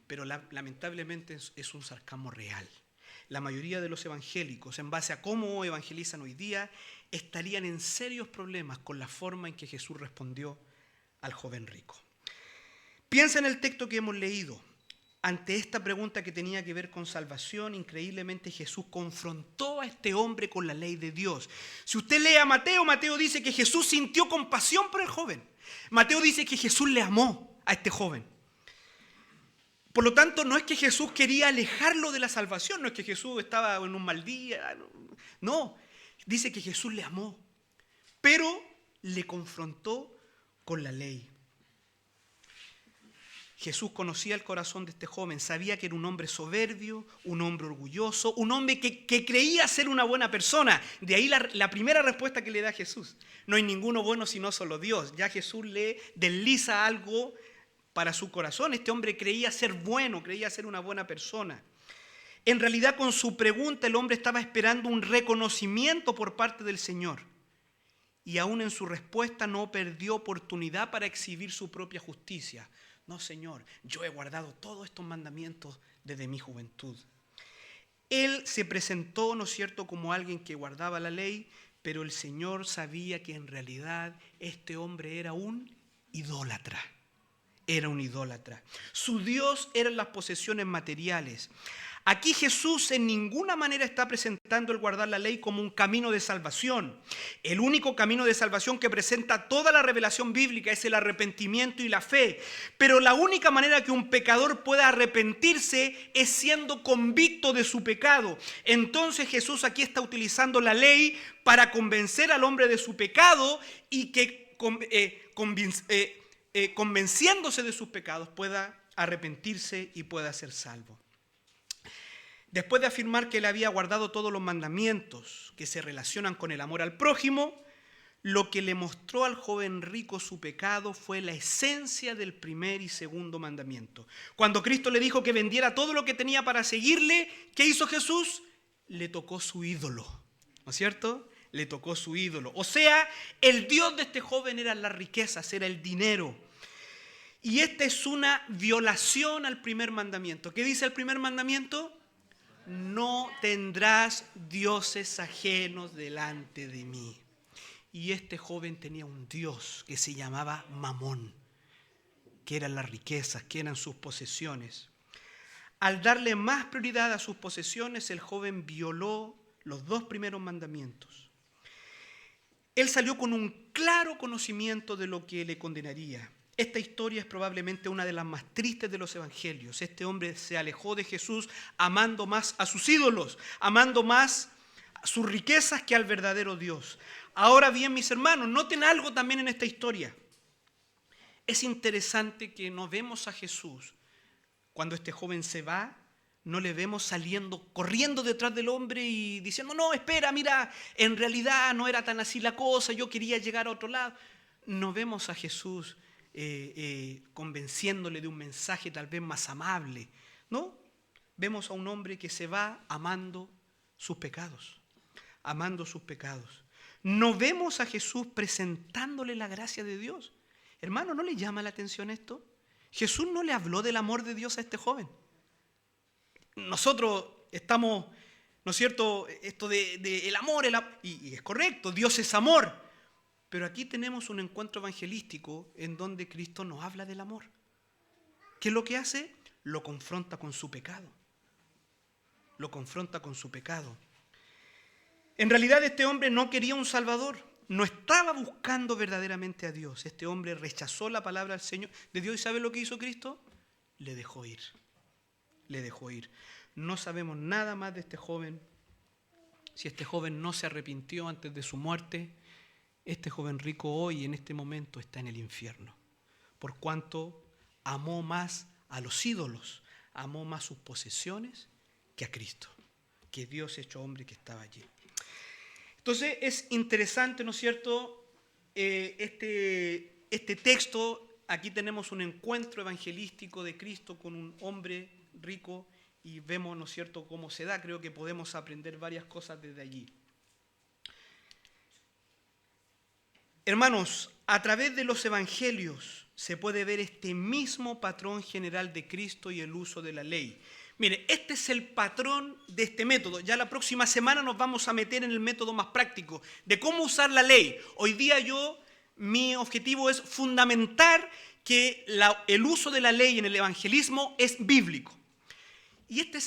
pero lamentablemente es un sarcasmo real. La mayoría de los evangélicos, en base a cómo evangelizan hoy día, estarían en serios problemas con la forma en que Jesús respondió al joven rico. Piensa en el texto que hemos leído. Ante esta pregunta que tenía que ver con salvación, increíblemente Jesús confrontó a este hombre con la ley de Dios. Si usted lee a Mateo, Mateo dice que Jesús sintió compasión por el joven. Mateo dice que Jesús le amó a este joven. Por lo tanto, no es que Jesús quería alejarlo de la salvación, no es que Jesús estaba en un mal día, no. Dice que Jesús le amó, pero le confrontó con la ley. Jesús conocía el corazón de este joven, sabía que era un hombre soberbio, un hombre orgulloso, un hombre que creía ser una buena persona. De ahí la primera respuesta que le da Jesús. No hay ninguno bueno sino solo Dios. Ya Jesús le desliza algo para su corazón. Este hombre creía ser bueno, creía ser una buena persona. En realidad con su pregunta el hombre estaba esperando un reconocimiento por parte del Señor. Y aún en su respuesta no perdió oportunidad para exhibir su propia justicia. No, Señor, yo he guardado todos estos mandamientos desde mi juventud. Él se presentó, ¿no es cierto?, como alguien que guardaba la ley, pero el Señor sabía que en realidad este hombre era un idólatra. Era un idólatra. Su Dios eran las posesiones materiales. Aquí Jesús en ninguna manera está presentando el guardar la ley como un camino de salvación. El único camino de salvación que presenta toda la revelación bíblica es el arrepentimiento y la fe. Pero la única manera que un pecador pueda arrepentirse es siendo convicto de su pecado. Entonces Jesús aquí está utilizando la ley para convencer al hombre de su pecado y que convenciéndose de sus pecados pueda arrepentirse y pueda ser salvo. Después de afirmar que él había guardado todos los mandamientos que se relacionan con el amor al prójimo, lo que le mostró al joven rico su pecado fue la esencia del primer y segundo mandamiento. Cuando Cristo le dijo que vendiera todo lo que tenía para seguirle, ¿qué hizo Jesús? Le tocó su ídolo, ¿no es cierto? Le tocó su ídolo. O sea, el Dios de este joven eran las riquezas, era el dinero. Y esta es una violación al primer mandamiento. ¿Qué dice el primer mandamiento? No tendrás dioses ajenos delante de mí. Y este joven tenía un dios que se llamaba Mamón. que eran las riquezas, que eran sus posesiones. Al darle más prioridad a sus posesiones, el joven violó los 2 primeros mandamientos. Él salió con un claro conocimiento de lo que le condenaría. Esta historia es probablemente una de las más tristes de los evangelios. Este hombre se alejó de Jesús amando más a sus ídolos, amando más a sus riquezas que al verdadero Dios. Ahora bien, mis hermanos, noten algo también en esta historia. Es interesante que no vemos a Jesús cuando este joven se va, no le vemos saliendo, corriendo detrás del hombre y diciendo, no, espera, mira, en realidad no era tan así la cosa, yo quería llegar a otro lado. No vemos a Jesús convenciéndole de un mensaje tal vez más amable, ¿no? Vemos a un hombre que se va amando sus pecados, amando sus pecados. No vemos a Jesús presentándole la gracia de Dios. Hermano, ¿no le llama la atención esto? Jesús no le habló del amor de Dios a este joven. Nosotros estamos, ¿no es cierto?, esto de el amor, y es correcto, Dios es amor. Pero aquí tenemos un encuentro evangelístico en donde Cristo nos habla del amor. ¿Qué es lo que hace? Lo confronta con su pecado. Lo confronta con su pecado. En realidad este hombre no quería un Salvador. No estaba buscando verdaderamente a Dios. Este hombre rechazó la palabra del Señor de Dios. ¿Y sabe lo que hizo Cristo? Le dejó ir. Le dejó ir. No sabemos nada más de este joven. Si este joven no se arrepintió antes de su muerte, este joven rico hoy, en este momento, está en el infierno. Por cuanto amó más a los ídolos, amó más sus posesiones que a Cristo, que Dios hecho hombre que estaba allí. Entonces es interesante, ¿no es cierto?, este texto. Aquí tenemos un encuentro evangelístico de Cristo con un hombre rico y vemos, ¿no es cierto?, cómo se da. Creo que podemos aprender varias cosas desde allí. Hermanos, a través de los evangelios se puede ver este mismo patrón general de Cristo y el uso de la ley. Mire, este es el patrón de este método. Ya la próxima semana nos vamos a meter en el método más práctico de cómo usar la ley. Hoy día mi objetivo es fundamentar que el uso de la ley en el evangelismo es bíblico. Y este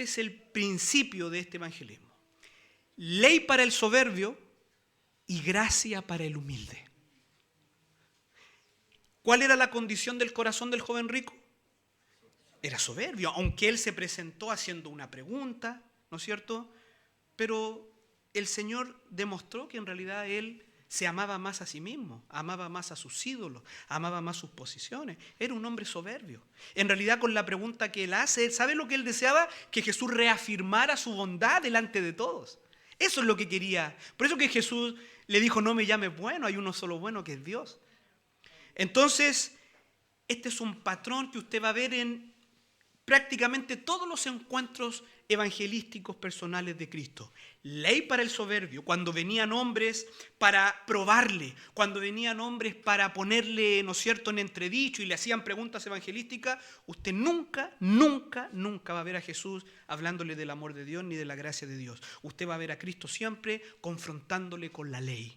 es el principio de este evangelismo. Ley para el soberbio y gracia para el humilde. ¿Cuál era la condición del corazón del joven rico? Era soberbio, aunque él se presentó haciendo una pregunta, ¿no es cierto? Pero el Señor demostró que en realidad él se amaba más a sí mismo, amaba más a sus ídolos, amaba más sus posiciones. Era un hombre soberbio. En realidad, con la pregunta que él hace, ¿sabe lo que él deseaba? Que Jesús reafirmara su bondad delante de todos. Eso es lo que quería. Por eso que Jesús le dijo, no me llames bueno, hay uno solo bueno que es Dios. Entonces, este es un patrón que usted va a ver en prácticamente todos los encuentros evangelísticos personales de Cristo. Ley para el soberbio, cuando venían hombres para probarle, cuando venían hombres para ponerle, ¿no es cierto?, en entredicho y le hacían preguntas evangelísticas, usted nunca va a ver a Jesús hablándole del amor de Dios ni de la gracia de Dios. Usted va a ver a Cristo siempre confrontándole con la ley.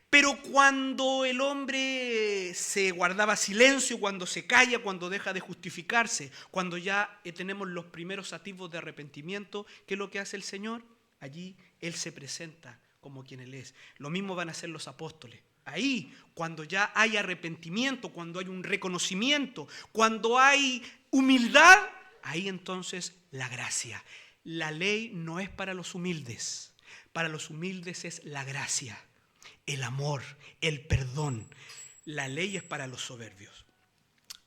Pero cuando el hombre se guardaba silencio, cuando se calla, cuando deja de justificarse, cuando ya tenemos los primeros atisbos de arrepentimiento, ¿qué es lo que hace el Señor? Allí Él se presenta como quien Él es. Lo mismo van a hacer los apóstoles. Ahí, cuando ya hay arrepentimiento, cuando hay un reconocimiento, cuando hay humildad, ahí entonces la gracia. La ley no es para los humildes es la gracia. El amor, el perdón. La ley es para los soberbios.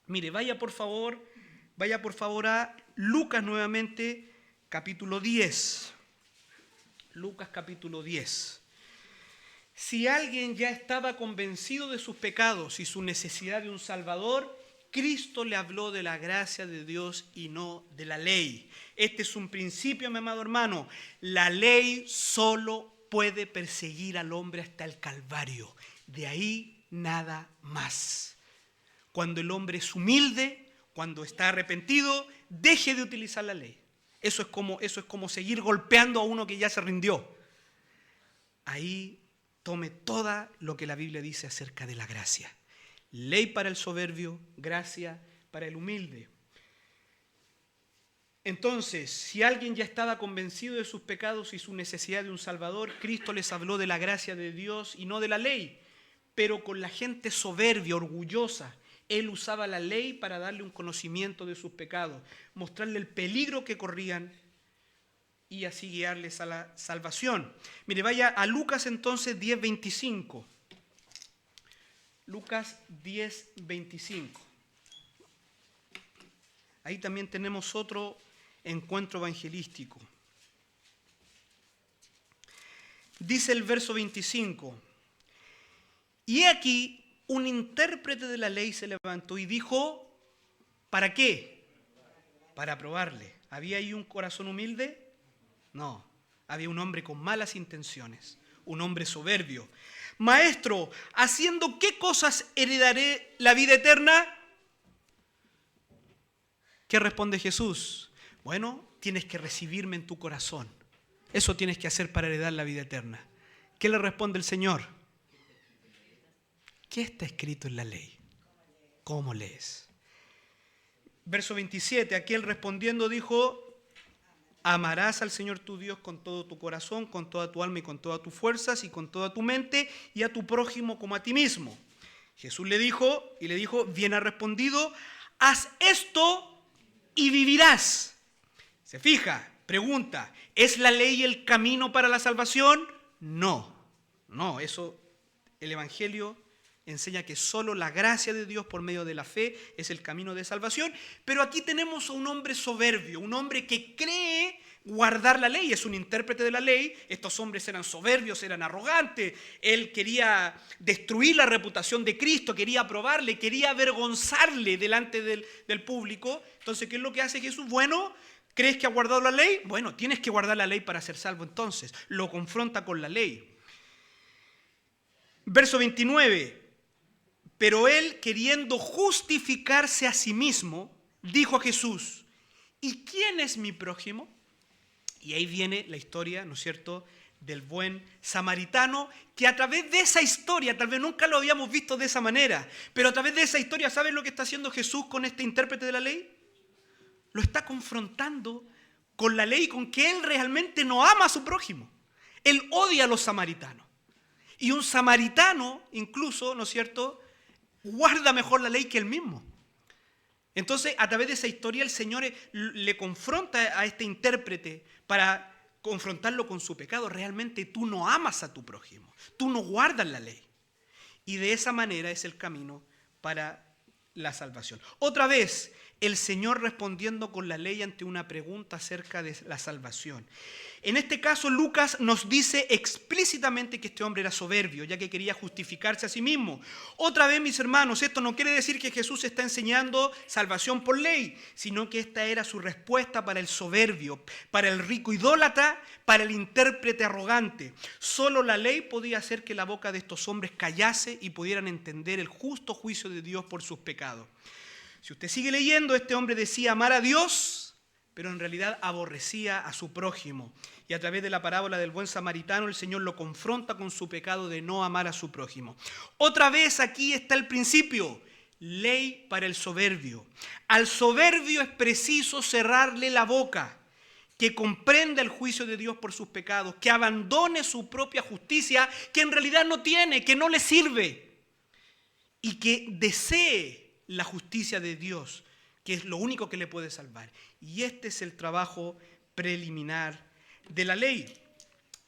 Mire, vaya por favor a Lucas nuevamente, capítulo 10. Lucas capítulo 10. Si alguien ya estaba convencido de sus pecados y su necesidad de un Salvador, Cristo le habló de la gracia de Dios y no de la ley. Este es un principio, mi amado hermano. La ley solo puede perseguir al hombre hasta el Calvario. De ahí nada más. Cuando el hombre es humilde, cuando está arrepentido, deje de utilizar la ley. Eso es como seguir golpeando a uno que ya se rindió. Ahí tome todo lo que la Biblia dice acerca de la gracia. Ley para el soberbio, gracia para el humilde. Entonces, si alguien ya estaba convencido de sus pecados y su necesidad de un Salvador, Cristo les habló de la gracia de Dios y no de la ley. Pero con la gente soberbia, orgullosa, Él usaba la ley para darle un conocimiento de sus pecados, mostrarle el peligro que corrían y así guiarles a la salvación. Mire, vaya a Lucas entonces 10:25. Lucas 10:25. Ahí también tenemos otro encuentro evangelístico. Dice el verso 25: y he aquí un intérprete de la ley se levantó y dijo, ¿para qué? Para probarle. ¿Había ahí un corazón humilde? No, había un hombre con malas intenciones, un hombre soberbio. Maestro, ¿haciendo qué cosas heredaré la vida eterna? ¿Qué responde Jesús? Bueno, tienes que recibirme en tu corazón. Eso tienes que hacer para heredar la vida eterna. ¿Qué le responde el Señor? ¿Qué está escrito en la ley? ¿Cómo lees? Verso 27, aquel respondiendo dijo, amarás al Señor tu Dios con todo tu corazón, con toda tu alma y con todas tus fuerzas y con toda tu mente y a tu prójimo como a ti mismo. Jesús le dijo, bien has respondido, haz esto y vivirás. Se fija, pregunta, ¿es la ley el camino para la salvación? No, eso el Evangelio enseña que solo la gracia de Dios por medio de la fe es el camino de salvación. Pero aquí tenemos a un hombre soberbio, un hombre que cree guardar la ley, es un intérprete de la ley. Estos hombres eran soberbios, eran arrogantes. Él quería destruir la reputación de Cristo, quería probarle, quería avergonzarle delante del público. Entonces, ¿qué es lo que hace Jesús? Bueno, ¿crees que ha guardado la ley? Bueno, tienes que guardar la ley para ser salvo. Entonces, lo confronta con la ley. Verso 29. Pero él, queriendo justificarse a sí mismo, dijo a Jesús, ¿y quién es mi prójimo? Y ahí viene la historia, ¿no es cierto?, del buen samaritano, que a través de esa historia, tal vez nunca lo habíamos visto de esa manera, pero a través de esa historia, ¿sabes lo que está haciendo Jesús con este intérprete de la ley? Lo está confrontando con la ley, con que él realmente no ama a su prójimo. Él odia a los samaritanos. Y un samaritano, incluso, ¿no es cierto?, guarda mejor la ley que él mismo. Entonces, a través de esa historia, el Señor le confronta a este intérprete para confrontarlo con su pecado. Realmente tú no amas a tu prójimo, tú no guardas la ley. Y de esa manera es el camino para la salvación. Otra vez, el Señor respondiendo con la ley ante una pregunta acerca de la salvación. En este caso, Lucas nos dice explícitamente que este hombre era soberbio, ya que quería justificarse a sí mismo. Otra vez, mis hermanos, esto no quiere decir que Jesús está enseñando salvación por ley, sino que esta era su respuesta para el soberbio, para el rico idólatra, para el intérprete arrogante. Solo la ley podía hacer que la boca de estos hombres callase y pudieran entender el justo juicio de Dios por sus pecados. Si usted sigue leyendo, este hombre decía amar a Dios, pero en realidad aborrecía a su prójimo. Y a través de la parábola del buen samaritano, el Señor lo confronta con su pecado de no amar a su prójimo. Otra vez aquí está el principio, ley para el soberbio. Al soberbio es preciso cerrarle la boca, que comprenda el juicio de Dios por sus pecados, que abandone su propia justicia, que en realidad no tiene, que no le sirve, y que desee la justicia de Dios, que es lo único que le puede salvar. Y este es el trabajo preliminar de la ley.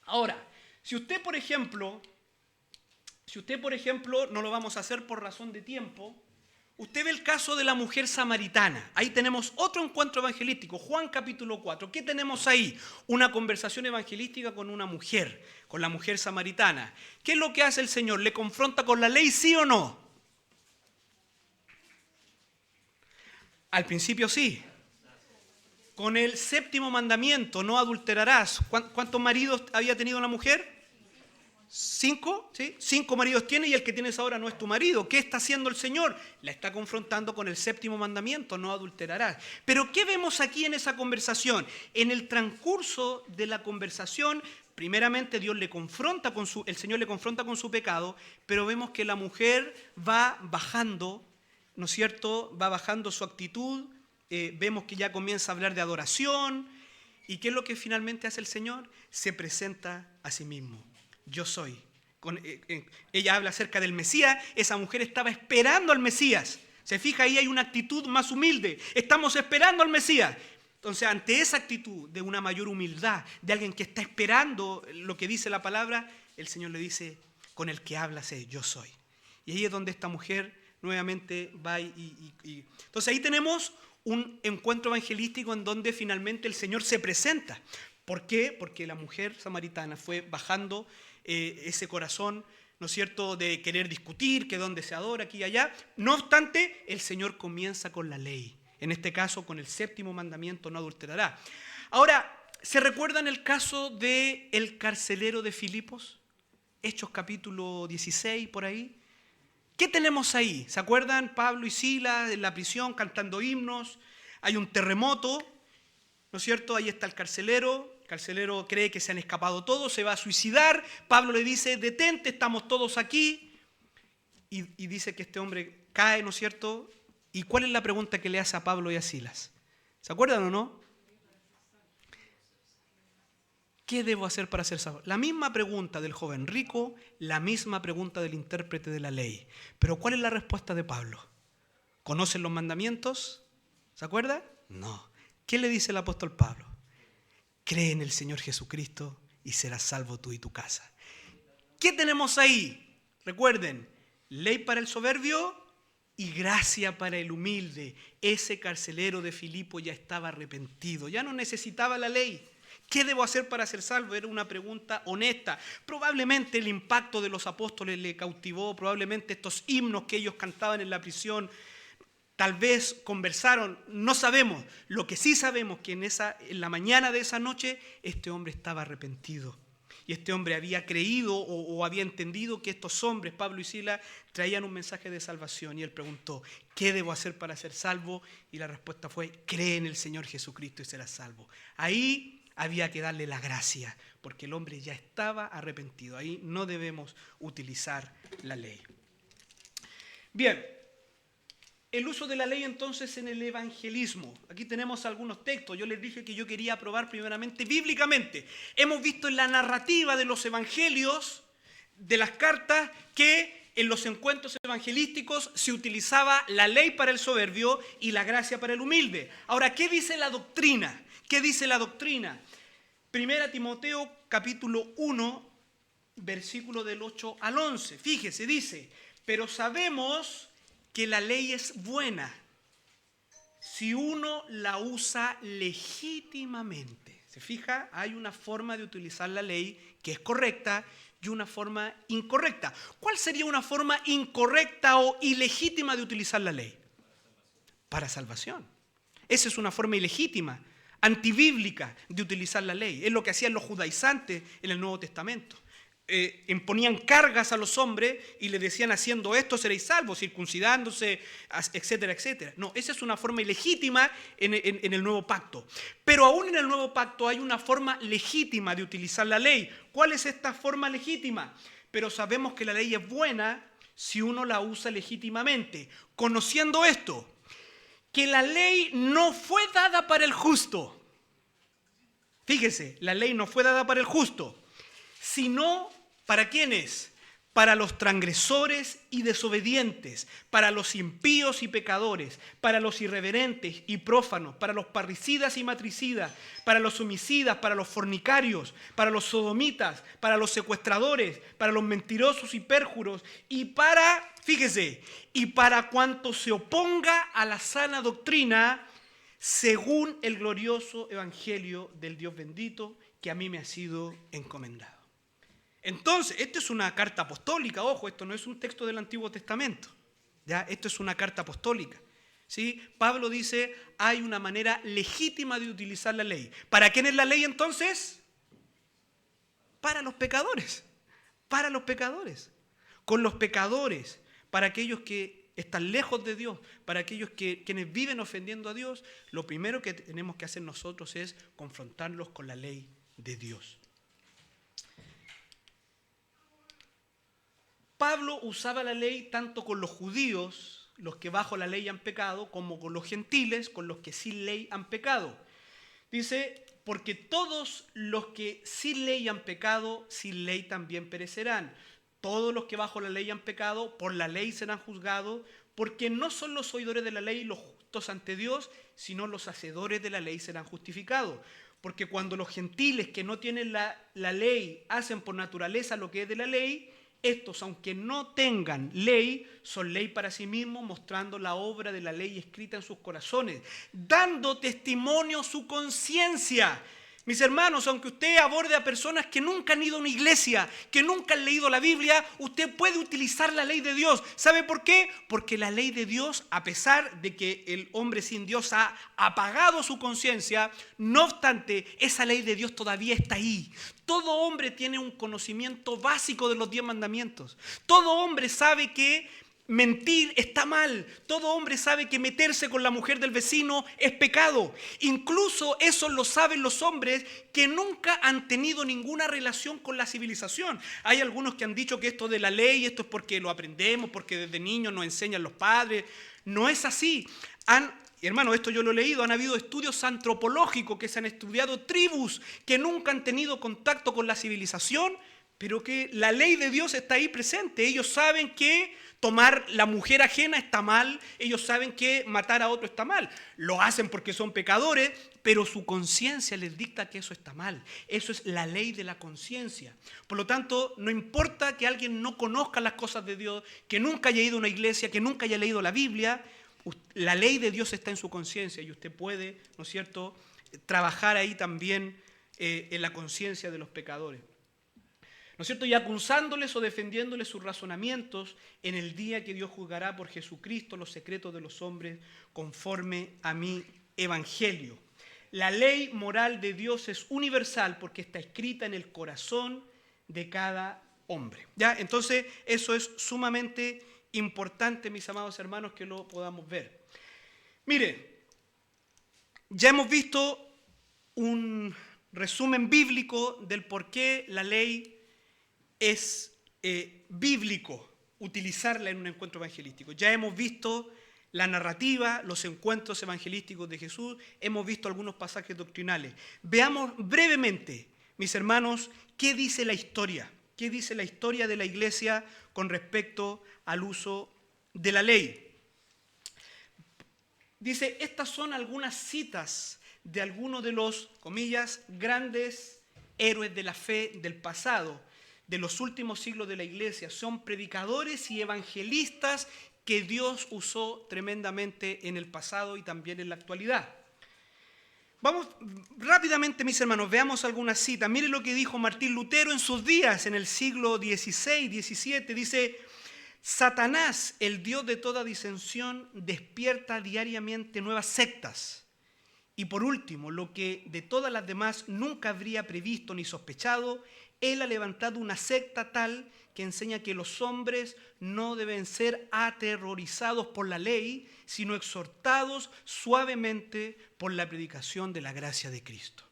Ahora, si usted, por ejemplo, no lo vamos a hacer por razón de tiempo, usted ve el caso de la mujer samaritana. Ahí tenemos otro encuentro evangelístico, Juan capítulo 4. ¿Qué tenemos ahí? Una conversación evangelística con una mujer, con la mujer samaritana. ¿Qué es lo que hace el Señor? ¿Le confronta con la ley, sí o no? Al principio sí. Con el séptimo mandamiento, no adulterarás. ¿Cuántos maridos había tenido la mujer? 5, ¿sí? 5 maridos tiene y el que tienes ahora no es tu marido. ¿Qué está haciendo el Señor? La está confrontando con el 7º mandamiento, no adulterarás. Pero ¿qué vemos aquí en esa conversación? En el transcurso de la conversación, primeramente el Señor le confronta con su pecado, pero vemos que la mujer va bajando, ¿no es cierto? Va bajando su actitud, vemos que ya comienza a hablar de adoración. ¿Y qué es lo que finalmente hace el Señor? Se presenta a sí mismo. Yo soy. Ella habla acerca del Mesías. Esa mujer estaba esperando al Mesías. Se fija, ahí hay una actitud más humilde. Estamos esperando al Mesías. Entonces, ante esa actitud de una mayor humildad, de alguien que está esperando lo que dice la palabra, el Señor le dice, con el que hablas yo soy. Y ahí es donde esta mujer nuevamente va Entonces ahí tenemos un encuentro evangelístico en donde finalmente el Señor se presenta. ¿Por qué? Porque la mujer samaritana fue bajando ese corazón, ¿no es cierto?, de querer discutir, que dónde se adora, aquí y allá. No obstante, el Señor comienza con la ley. En este caso, con el 7º mandamiento, no adulterará. Ahora, ¿se recuerdan el caso del carcelero de Filipos? Hechos capítulo 16, por ahí. ¿Qué tenemos ahí? ¿Se acuerdan? Pablo y Silas en la prisión cantando himnos. Hay un terremoto, ¿no es cierto? Ahí está el carcelero. El carcelero cree que se han escapado todos, se va a suicidar. Pablo le dice, detente, estamos todos aquí. Y dice que este hombre cae, ¿no es cierto? ¿Y cuál es la pregunta que le hace a Pablo y a Silas? ¿Se acuerdan o no? ¿Qué debo hacer para ser salvo? La misma pregunta del joven rico, la misma pregunta del intérprete de la ley. Pero ¿cuál es la respuesta de Pablo? ¿Conocen los mandamientos? ¿Se acuerda? No. ¿Qué le dice el apóstol Pablo? Cree en el Señor Jesucristo y serás salvo tú y tu casa. ¿Qué tenemos ahí? Recuerden, ley para el soberbio y gracia para el humilde. Ese carcelero de Filipo ya estaba arrepentido, ya no necesitaba la ley. ¿Qué debo hacer para ser salvo? Era una pregunta honesta. Probablemente el impacto de los apóstoles le cautivó, probablemente estos himnos que ellos cantaban en la prisión, tal vez conversaron, no sabemos. Lo que sí sabemos que en la mañana de esa noche este hombre estaba arrepentido. Y este hombre había creído o había entendido que estos hombres, Pablo y Silas, traían un mensaje de salvación. Y él preguntó, ¿qué debo hacer para ser salvo? Y la respuesta fue, cree en el Señor Jesucristo y serás salvo. Ahí había que darle la gracia, porque el hombre ya estaba arrepentido. Ahí no debemos utilizar la ley. Bien, el uso de la ley entonces en el evangelismo. Aquí tenemos algunos textos. Yo les dije que yo quería probar primeramente bíblicamente. Hemos visto en la narrativa de los evangelios, de las cartas, que en los encuentros evangelísticos se utilizaba la ley para el soberbio y la gracia para el humilde. Ahora, ¿qué dice la doctrina? ¿Qué dice la doctrina? 1 Timoteo capítulo 1, versículo del 8 al 11. Fíjese, dice, pero sabemos que la ley es buena si uno la usa legítimamente. ¿Se fija? Hay una forma de utilizar la ley que es correcta y una forma incorrecta. ¿Cuál sería una forma incorrecta o ilegítima de utilizar la ley? Para salvación. Esa es una forma ilegítima, antibíblica de utilizar la ley. Es lo que hacían los judaizantes en el Nuevo Testamento. Imponían cargas a los hombres y les decían, haciendo esto seréis salvos, circuncidándose, etcétera, etcétera. No, esa es una forma ilegítima en el Nuevo Pacto. Pero aún en el Nuevo Pacto hay una forma legítima de utilizar la ley. ¿Cuál es esta forma legítima? Pero sabemos que la ley es buena si uno la usa legítimamente. Conociendo esto, que la ley no fue dada para el justo. Fíjese, la ley no fue dada para el justo, sino ¿para quiénes? Para los transgresores y desobedientes, para los impíos y pecadores, para los irreverentes y prófanos, para los parricidas y matricidas, para los homicidas, para los fornicarios, para los sodomitas, para los secuestradores, para los mentirosos y pérjuros, y para, fíjese, y para cuanto se oponga a la sana doctrina, según el glorioso evangelio del Dios bendito que a mí me ha sido encomendado. Entonces, esto es una carta apostólica, ojo, esto no es un texto del Antiguo Testamento, ¿ya? Esto es una carta apostólica, ¿sí? Pablo dice, hay una manera legítima de utilizar la ley. ¿Para quién es la ley entonces? Para los pecadores, para los pecadores, con los pecadores, para aquellos que están lejos de Dios, para aquellos quienes viven ofendiendo a Dios. Lo primero que tenemos que hacer nosotros es confrontarlos con la ley de Dios. Pablo usaba la ley tanto con los judíos, los que bajo la ley han pecado, como con los gentiles, con los que sin ley han pecado. Dice, porque todos los que sin ley han pecado, sin ley también perecerán. Todos los que bajo la ley han pecado, por la ley serán juzgados, porque no son los oidores de la ley los justos ante Dios, sino los hacedores de la ley serán justificados. Porque cuando los gentiles que no tienen la ley hacen por naturaleza lo que es de la ley, estos, aunque no tengan ley, son ley para sí mismos, mostrando la obra de la ley escrita en sus corazones, dando testimonio su conciencia. Mis hermanos, aunque usted aborde a personas que nunca han ido a una iglesia, que nunca han leído la Biblia, usted puede utilizar la ley de Dios. ¿Sabe por qué? Porque la ley de Dios, a pesar de que el hombre sin Dios ha apagado su conciencia, no obstante, esa ley de Dios todavía está ahí. Todo hombre tiene un conocimiento básico de los 10 mandamientos. Todo hombre sabe que mentir está mal. Todo hombre sabe que meterse con la mujer del vecino es pecado. Incluso eso lo saben los hombres que nunca han tenido ninguna relación con la civilización. Hay algunos que han dicho que esto de la ley, esto es porque lo aprendemos, porque desde niños nos enseñan los padres. No es así. Hermano, esto yo lo he leído, han habido estudios antropológicos que se han estudiado tribus que nunca han tenido contacto con la civilización, pero que la ley de Dios está ahí presente. Ellos saben que tomar la mujer ajena está mal, ellos saben que matar a otro está mal. Lo hacen porque son pecadores, pero su conciencia les dicta que eso está mal. Eso es la ley de la conciencia. Por lo tanto, no importa que alguien no conozca las cosas de Dios, que nunca haya ido a una iglesia, que nunca haya leído la Biblia, la ley de Dios está en su conciencia y usted puede, ¿no es cierto?, trabajar ahí también en la conciencia de los pecadores. ¿No es cierto? Y acusándoles o defendiéndoles sus razonamientos en el día que Dios juzgará por Jesucristo los secretos de los hombres conforme a mi evangelio. La ley moral de Dios es universal porque está escrita en el corazón de cada hombre. ¿Ya? Entonces, eso es sumamente importante, mis amados hermanos, que lo podamos ver. Mire, ya hemos visto un resumen bíblico del por qué la ley es bíblico utilizarla en un encuentro evangelístico. Ya hemos visto la narrativa, los encuentros evangelísticos de Jesús, hemos visto algunos pasajes doctrinales. Veamos brevemente, mis hermanos, qué dice la historia. ¿Qué dice la historia de la iglesia con respecto al uso de la ley? Dice, estas son algunas citas de algunos de los, comillas, grandes héroes de la fe del pasado, de los últimos siglos de la iglesia. Son predicadores y evangelistas que Dios usó tremendamente en el pasado y también en la actualidad. Vamos rápidamente, mis hermanos, veamos algunas citas. Miren lo que dijo Martín Lutero en sus días, en el siglo XVI, XVII. Dice, Satanás, el Dios de toda disensión, despierta diariamente nuevas sectas. Y por último, lo que de todas las demás nunca habría previsto ni sospechado, él ha levantado una secta tal que enseña que los hombres no deben ser aterrorizados por la ley, sino exhortados suavemente por la predicación de la gracia de Cristo.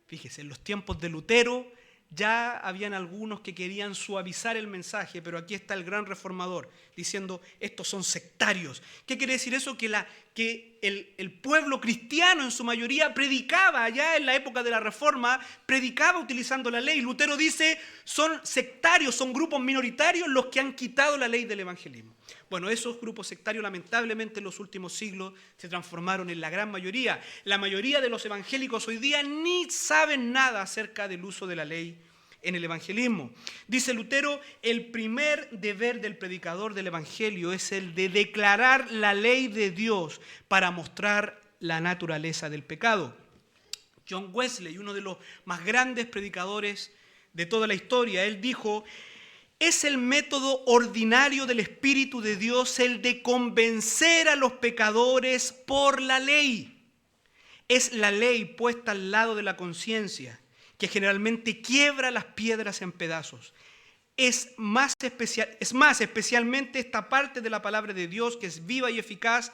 Fíjese, en los tiempos de Lutero ya habían algunos que querían suavizar el mensaje, pero aquí está el gran reformador diciendo, estos son sectarios. ¿Qué quiere decir eso? Que el pueblo cristiano en su mayoría predicaba, allá en la época de la Reforma, predicaba utilizando la ley. Lutero dice, son sectarios, son grupos minoritarios los que han quitado la ley del evangelismo. Bueno, esos grupos sectarios lamentablemente en los últimos siglos se transformaron en la gran mayoría. La mayoría de los evangélicos hoy día ni saben nada acerca del uso de la ley en el evangelismo. Dice Lutero, el primer deber del predicador del evangelio es el de declarar la ley de Dios para mostrar la naturaleza del pecado. John Wesley, uno de los más grandes predicadores de toda la historia, él dijo, es el método ordinario del Espíritu de Dios el de convencer a los pecadores por la ley. Es la ley puesta al lado de la conciencia que generalmente quiebra las piedras en pedazos. Es más, especialmente esta parte de la palabra de Dios que es viva y eficaz,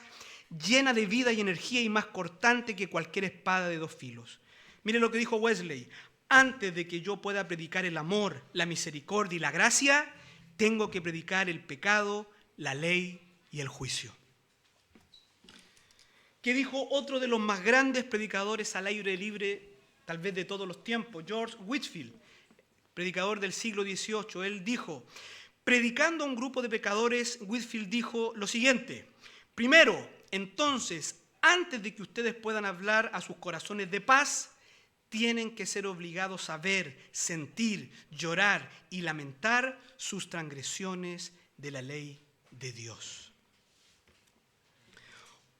llena de vida y energía y más cortante que cualquier espada de dos filos. Mire lo que dijo Wesley: antes de que yo pueda predicar el amor, la misericordia y la gracia, tengo que predicar el pecado, la ley y el juicio. ¿Qué dijo otro de los más grandes predicadores al aire libre, tal vez de todos los tiempos? George Whitefield, predicador del siglo XVIII. Él dijo, predicando a un grupo de pecadores, Whitefield dijo lo siguiente: primero, entonces, antes de que ustedes puedan hablar a sus corazones de paz, tienen que ser obligados a ver, sentir, llorar y lamentar sus transgresiones de la ley de Dios.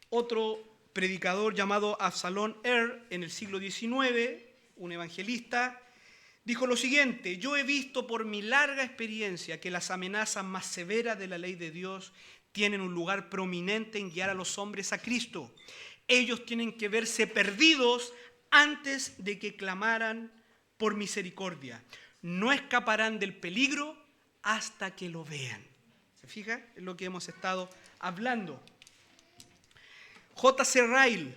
Otro predicador llamado Absalom Ehr en el siglo XIX, un evangelista, dijo lo siguiente: yo he visto por mi larga experiencia que las amenazas más severas de la ley de Dios tienen un lugar prominente en guiar a los hombres a Cristo. Ellos tienen que verse perdidos antes de que clamaran por misericordia. No escaparán del peligro hasta que lo vean. ¿Se fija? Es lo que hemos estado hablando. J.C. Ryle,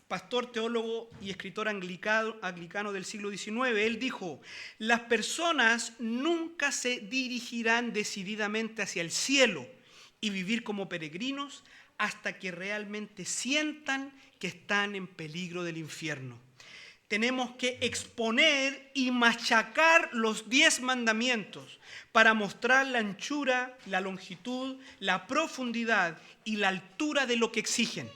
pastor, teólogo y escritor anglicano del siglo XIX, él dijo: las personas nunca se dirigirán decididamente hacia el cielo y vivir como peregrinos hasta que realmente sientan que están en peligro del infierno. Tenemos que exponer y machacar los 10 mandamientos para mostrar la anchura, la longitud, la profundidad y la altura de lo que exigen.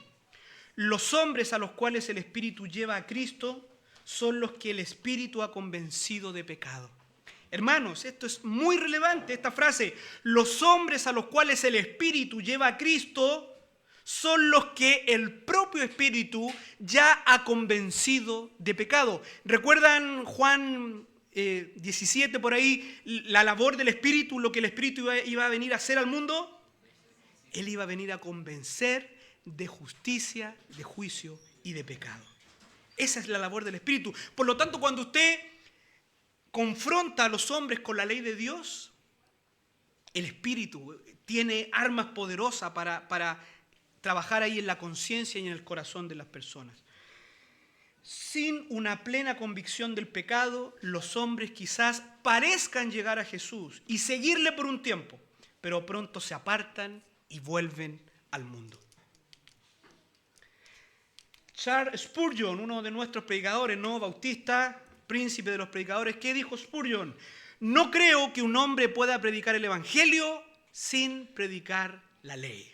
Los hombres a los cuales el Espíritu lleva a Cristo son los que el Espíritu ha convencido de pecado. Hermanos, esto es muy relevante, esta frase. Los hombres a los cuales el Espíritu lleva a Cristo son los que el propio Espíritu ya ha convencido de pecado. ¿Recuerdan Juan 17 por ahí? La labor del Espíritu, lo que el Espíritu iba a venir a hacer al mundo. Él iba a venir a convencer de justicia, de juicio y de pecado. Esa es la labor del Espíritu. Por lo tanto, cuando usted confronta a los hombres con la ley de Dios, el Espíritu tiene armas poderosas para trabajar ahí en la conciencia y en el corazón de las personas. Sin una plena convicción del pecado, los hombres quizás parezcan llegar a Jesús y seguirle por un tiempo, pero pronto se apartan y vuelven al mundo. Charles Spurgeon, uno de nuestros predicadores, ¿no? Bautista, príncipe de los predicadores, ¿qué dijo Spurgeon? No creo que un hombre pueda predicar el evangelio sin predicar la ley.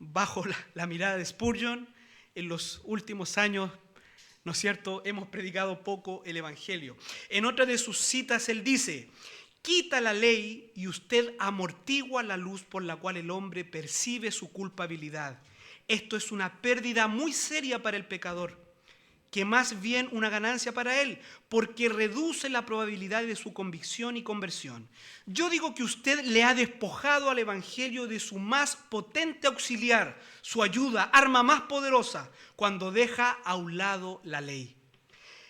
Bajo la mirada de Spurgeon, en los últimos años, ¿no es cierto?, hemos predicado poco el evangelio. En otra de sus citas él dice: quita la ley y usted amortigua la luz por la cual el hombre percibe su culpabilidad. Esto es una pérdida muy seria para el pecador, que más bien una ganancia para él, porque reduce la probabilidad de su convicción y conversión. Yo digo que usted le ha despojado al evangelio de su más potente auxiliar, su ayuda, arma más poderosa, cuando deja a un lado la ley.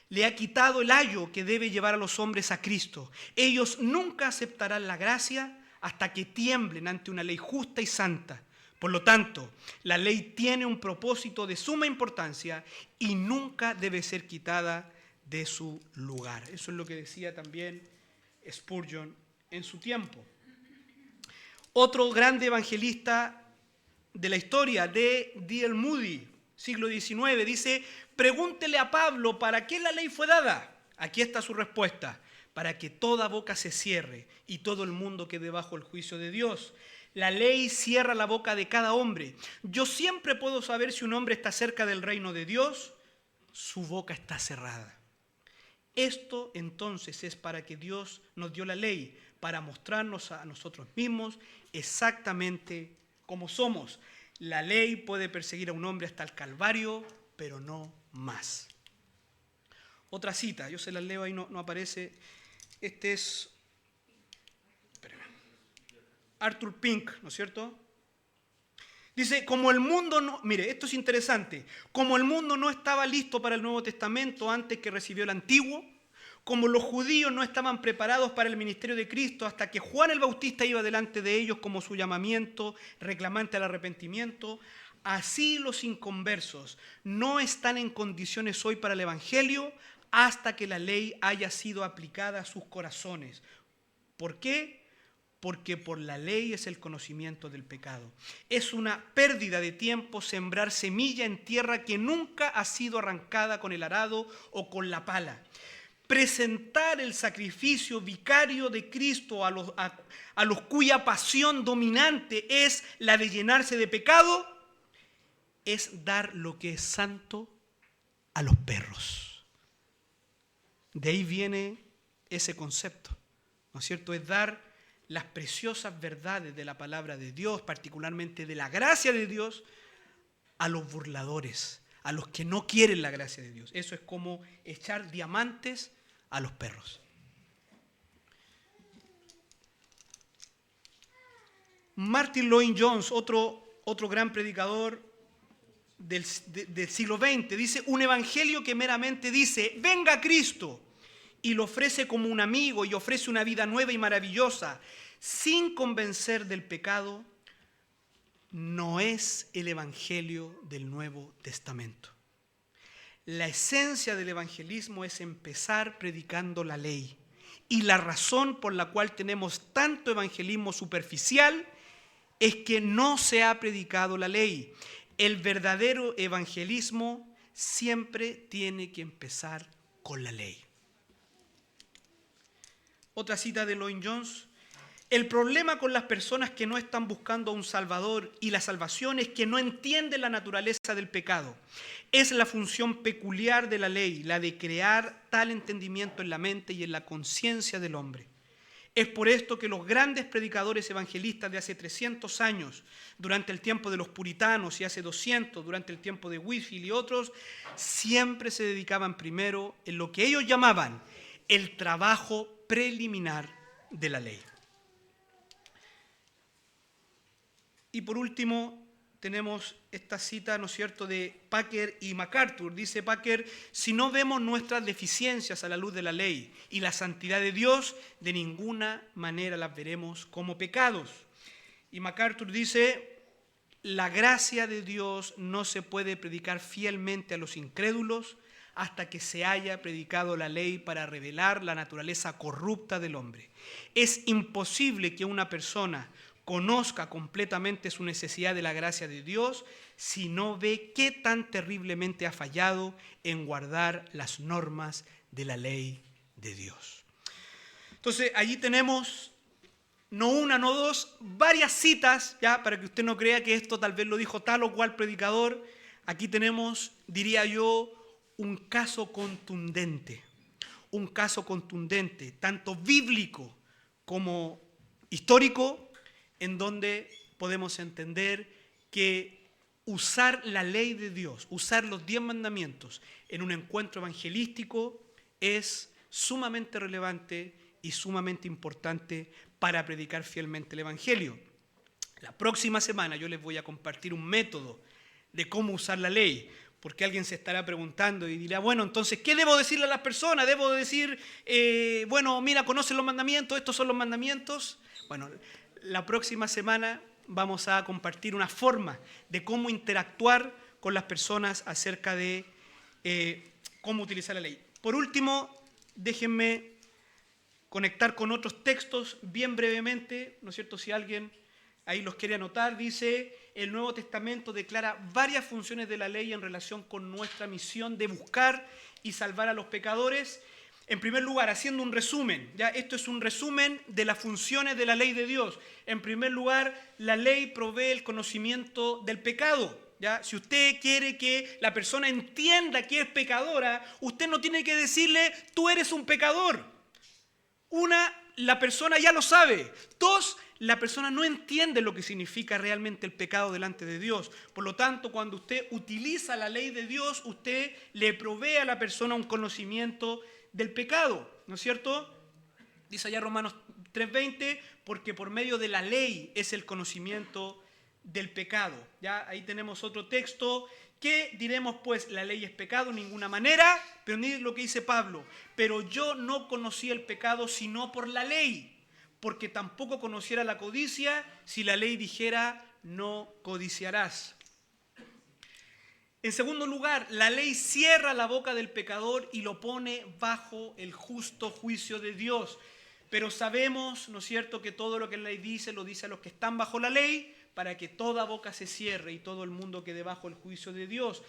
Le ha quitado el ayo que debe llevar a los hombres a Cristo. Ellos nunca aceptarán la gracia hasta que tiemblen ante una ley justa y santa. Por lo tanto, la ley tiene un propósito de suma importancia y nunca debe ser quitada de su lugar. Eso es lo que decía también Spurgeon en su tiempo. Otro grande evangelista de la historia, D.L. Moody, siglo XIX, dice: pregúntele a Pablo ¿para qué la ley fue dada? Aquí está su respuesta: para que toda boca se cierre y todo el mundo quede bajo el juicio de Dios. La ley cierra la boca de cada hombre. Yo siempre puedo saber si un hombre está cerca del reino de Dios. Su boca está cerrada. Esto entonces es para que Dios nos dio la ley, para mostrarnos a nosotros mismos exactamente como somos. La ley puede perseguir a un hombre hasta el Calvario, pero no más. Otra cita, yo se las leo ahí, no aparece. Este es Arthur Pink, ¿no es cierto? Dice, como el mundo no... Mire, esto es interesante. Como el mundo no estaba listo para el Nuevo Testamento antes que recibió el Antiguo, Como los judíos no estaban preparados para el ministerio de Cristo hasta que Juan el Bautista iba delante de ellos como su llamamiento reclamante al arrepentimiento, así los inconversos no están en condiciones hoy para el Evangelio hasta que la ley haya sido aplicada a sus corazones. ¿Por qué? Porque por la ley es el conocimiento del pecado. Es una pérdida de tiempo sembrar semilla en tierra que nunca ha sido arrancada con el arado o con la pala. Presentar el sacrificio vicario de Cristo a los cuya pasión dominante es la de llenarse de pecado, es dar lo que es santo a los perros. De ahí viene ese concepto, ¿no es cierto? Es dar las preciosas verdades de la palabra de Dios, particularmente de la gracia de Dios, a los burladores, a los que no quieren la gracia de Dios. Eso es como echar diamantes a los perros. Martin Lloyd-Jones, otro gran predicador del siglo XX, dice: un evangelio que meramente dice venga Cristo y lo ofrece como un amigo y ofrece una vida nueva y maravillosa sin convencer del pecado, no es el evangelio del Nuevo Testamento. La esencia del evangelismo es empezar predicando la ley. Y la razón por la cual tenemos tanto evangelismo superficial es que no se ha predicado la ley. El verdadero evangelismo siempre tiene que empezar con la ley. Otra cita de Lloyd-Jones: el problema con las personas que no están buscando a un Salvador y la salvación es que no entienden la naturaleza del pecado. Es la función peculiar de la ley, la de crear tal entendimiento en la mente y en la conciencia del hombre. Es por esto que los grandes predicadores evangelistas de hace 300 años, durante el tiempo de los puritanos, y hace 200, durante el tiempo de Whitefield y otros, siempre se dedicaban primero en lo que ellos llamaban el trabajo preliminar de la ley. Y por último, tenemos esta cita, ¿no es cierto?, de Packer y MacArthur. Dice Packer: si no vemos nuestras deficiencias a la luz de la ley y la santidad de Dios, de ninguna manera las veremos como pecados. Y MacArthur dice: la gracia de Dios no se puede predicar fielmente a los incrédulos hasta que se haya predicado la ley para revelar la naturaleza corrupta del hombre. Es imposible que una persona conozca completamente su necesidad de la gracia de Dios si no ve qué tan terriblemente ha fallado en guardar las normas de la ley de Dios. Entonces, allí tenemos no una, no dos, varias citas, ya, para que usted no crea que esto tal vez lo dijo tal o cual predicador. Aquí tenemos, diría yo, un caso contundente, tanto bíblico como histórico, en donde podemos entender que usar la ley de Dios, usar los 10 mandamientos en un encuentro evangelístico es sumamente relevante y sumamente importante para predicar fielmente el evangelio. La próxima semana yo les voy a compartir un método de cómo usar la ley, porque alguien se estará preguntando y dirá: bueno, entonces, ¿qué debo decirle a las personas? ¿Debo decir, bueno, mira, conocen los mandamientos, estos son los mandamientos? Bueno, la próxima semana vamos a compartir una forma de cómo interactuar con las personas acerca de cómo utilizar la ley. Por último, déjenme conectar con otros textos bien brevemente, ¿no es cierto? Si alguien ahí los quiere anotar, dice: el Nuevo Testamento declara varias funciones de la ley en relación con nuestra misión de buscar y salvar a los pecadores. En primer lugar, haciendo un resumen, ya esto es un resumen de las funciones de la ley de Dios. En primer lugar, la ley provee el conocimiento del pecado. ¿Ya? Si usted quiere que la persona entienda que es pecadora, usted no tiene que decirle: tú eres un pecador. Una, la persona ya lo sabe. Dos, la persona no entiende lo que significa realmente el pecado delante de Dios. Por lo tanto, cuando usted utiliza la ley de Dios, usted le provee a la persona un conocimiento del pecado, ¿no es cierto? Dice allá Romanos 3:20, porque por medio de la ley es el conocimiento del pecado. Ya ahí tenemos otro texto ¿Qué diremos pues? ¿La ley es pecado? En ninguna manera. Pero miren lo que dice Pablo. Pero yo no conocí el pecado sino por la ley, porque tampoco conociera la codicia si la ley dijera no codiciarás. En segundo lugar, la ley cierra la boca del pecador y lo pone bajo el justo juicio de Dios. Pero sabemos, ¿no es cierto?, que todo lo que la ley dice, lo dice a los que están bajo la ley, para que toda boca se cierre y todo el mundo quede bajo el juicio de Dios.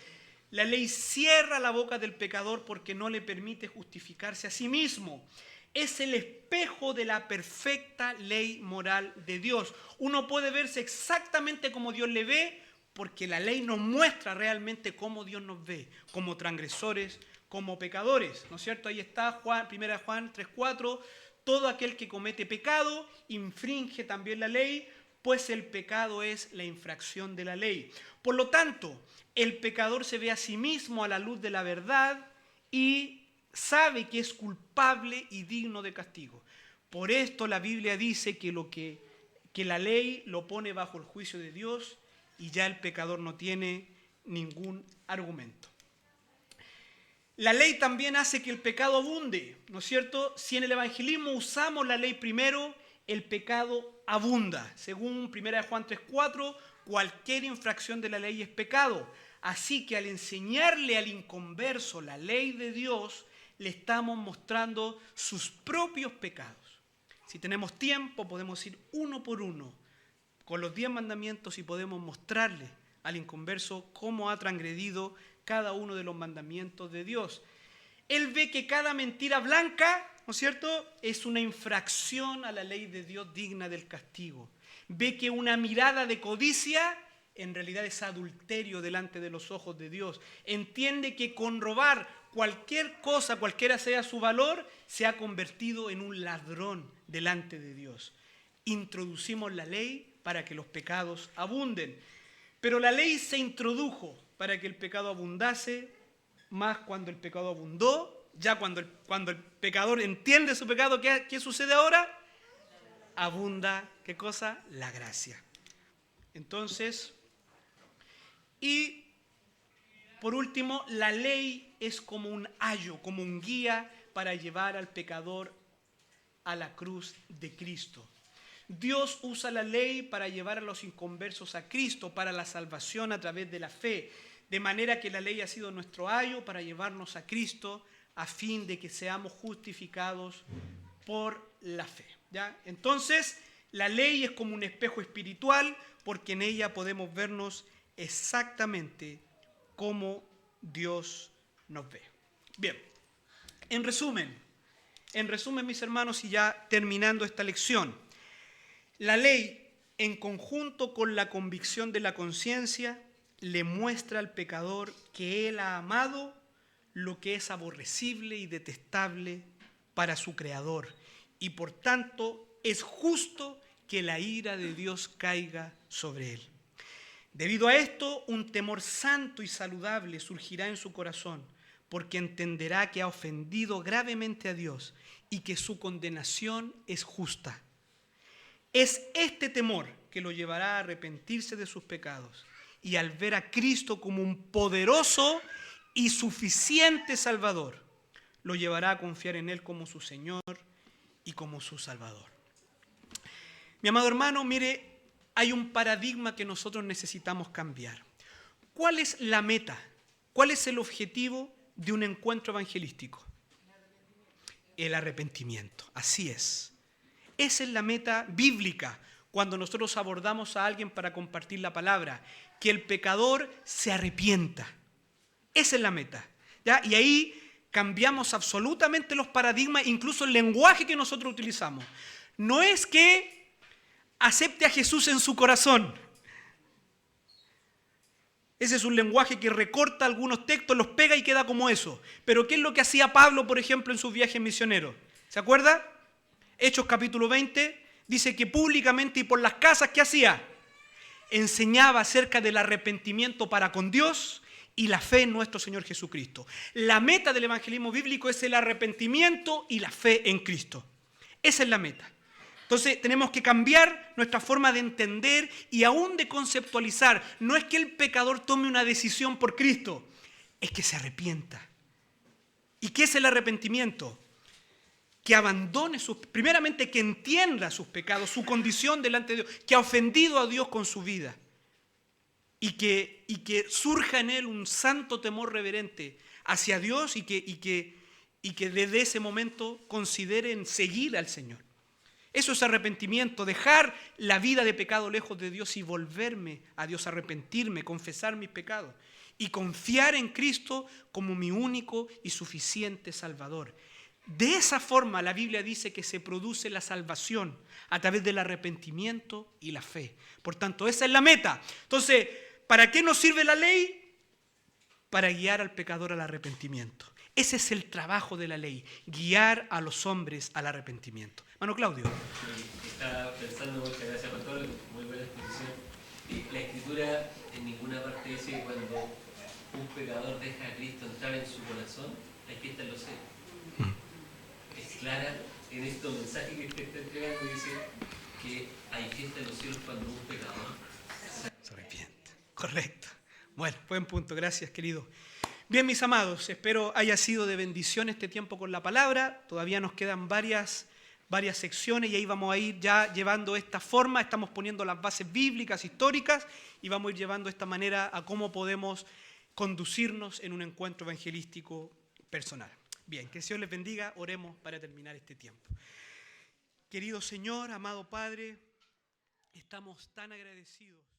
La ley cierra la boca del pecador porque no le permite justificarse a sí mismo. Es el espejo de la perfecta ley moral de Dios. Uno puede verse exactamente como Dios le ve, porque la ley nos muestra realmente cómo Dios nos ve, como transgresores, como pecadores, ¿no es cierto? Ahí está 1 Juan 3:4, todo aquel que comete pecado infringe también la ley, pues el pecado es la infracción de la ley. Por lo tanto, el pecador se ve a sí mismo a la luz de la verdad y sabe que es culpable y digno de castigo. Por esto la Biblia dice que la ley lo pone bajo el juicio de Dios y ya el pecador no tiene ningún argumento. La ley también hace que el pecado abunde, ¿no es cierto? Si en el evangelismo usamos la ley primero, el pecado abunda. Según 1 Juan 3:4, cualquier infracción de la ley es pecado. Así que al enseñarle al inconverso la ley de Dios, le estamos mostrando sus propios pecados. Si tenemos tiempo, podemos ir uno por uno con los 10 mandamientos y podemos mostrarle al inconverso cómo ha transgredido cada uno de los mandamientos de Dios. Él ve que cada mentira blanca, ¿no es cierto?, es una infracción a la ley de Dios digna del castigo. Ve que una mirada de codicia en realidad es adulterio delante de los ojos de Dios. Entiende que con robar cualquier cosa, cualquiera sea su valor, se ha convertido en un ladrón delante de Dios. Introducimos la ley para que los pecados abunden. Pero la ley se introdujo para que el pecado abundase, más cuando el pecado abundó, ya cuando el pecador entiende su pecado, ¿qué sucede ahora? Abunda, ¿qué cosa? La gracia. Entonces, y por último, la ley es como un ayo, como un guía para llevar al pecador a la cruz de Cristo. Dios usa la ley para llevar a los inconversos a Cristo, para la salvación a través de la fe, de manera que la ley ha sido nuestro ayo para llevarnos a Cristo a fin de que seamos justificados por la fe. ¿Ya? Entonces, la ley es como un espejo espiritual porque en ella podemos vernos exactamente como Dios nos ve. Bien, en resumen, mis hermanos, y ya terminando esta lección, la ley, en conjunto con la convicción de la conciencia, le muestra al pecador que él ha amado lo que es aborrecible y detestable para su Creador, y por tanto es justo que la ira de Dios caiga sobre él. Debido a esto, un temor santo y saludable surgirá en su corazón, porque entenderá que ha ofendido gravemente a Dios y que su condenación es justa. Es este temor que lo llevará a arrepentirse de sus pecados y al ver a Cristo como un poderoso y suficiente Salvador, lo llevará a confiar en Él como su Señor y como su Salvador. Mi amado hermano, mire, hay un paradigma que nosotros necesitamos cambiar. ¿Cuál es la meta? ¿Cuál es el objetivo de un encuentro evangelístico? El arrepentimiento, así es. Esa es la meta bíblica cuando nosotros abordamos a alguien para compartir la palabra, que el pecador se arrepienta. Esa es la meta, ¿ya? Y ahí cambiamos absolutamente los paradigmas, incluso el lenguaje que nosotros utilizamos. No es que acepte a Jesús en su corazón. Ese es un lenguaje que recorta algunos textos, los pega y queda como eso. Pero ¿qué es lo que hacía Pablo, por ejemplo, en sus viajes misioneros? ¿Se acuerda? Hechos capítulo 20 dice que públicamente y por las casas, ¿qué hacía? Enseñaba acerca del arrepentimiento para con Dios y la fe en nuestro Señor Jesucristo. La meta del evangelismo bíblico es el arrepentimiento y la fe en Cristo. Esa es la meta. Entonces tenemos que cambiar nuestra forma de entender y aún de conceptualizar. No es que el pecador tome una decisión por Cristo, es que se arrepienta. ¿Y qué es el arrepentimiento? Que abandone primeramente que entienda sus pecados, su condición delante de Dios, que ha ofendido a Dios con su vida. Y que surja en él un santo temor reverente hacia Dios y que desde ese momento consideren seguir al Señor. Eso es arrepentimiento, dejar la vida de pecado lejos de Dios y volverme a Dios, arrepentirme, confesar mis pecados y confiar en Cristo como mi único y suficiente Salvador. De esa forma la Biblia dice que se produce la salvación a través del arrepentimiento y la fe. Por tanto, esa es la meta. Entonces, ¿para qué nos sirve la ley? Para guiar al pecador al arrepentimiento. Ese es el trabajo de la ley, guiar a los hombres al arrepentimiento. Hermano Claudio. Estaba pensando, muchas gracias pastor, muy buena exposición. La Escritura en ninguna parte dice que cuando un pecador deja a Cristo entrar en su corazón, hay fiesta en los cielos. Es clara en estos mensajes que usted está entregando, dice que hay fiesta en los cielos cuando un pecador se arrepiente. Correcto. Bueno, buen punto. Gracias, querido. Bien, mis amados, espero haya sido de bendición este tiempo con la palabra. Todavía nos quedan varias secciones y ahí vamos a ir ya llevando esta forma. Estamos poniendo las bases bíblicas, históricas, y vamos a ir llevando esta manera a cómo podemos conducirnos en un encuentro evangelístico personal. Bien, que el Señor les bendiga. Oremos para terminar este tiempo. Querido Señor, amado Padre, estamos tan agradecidos.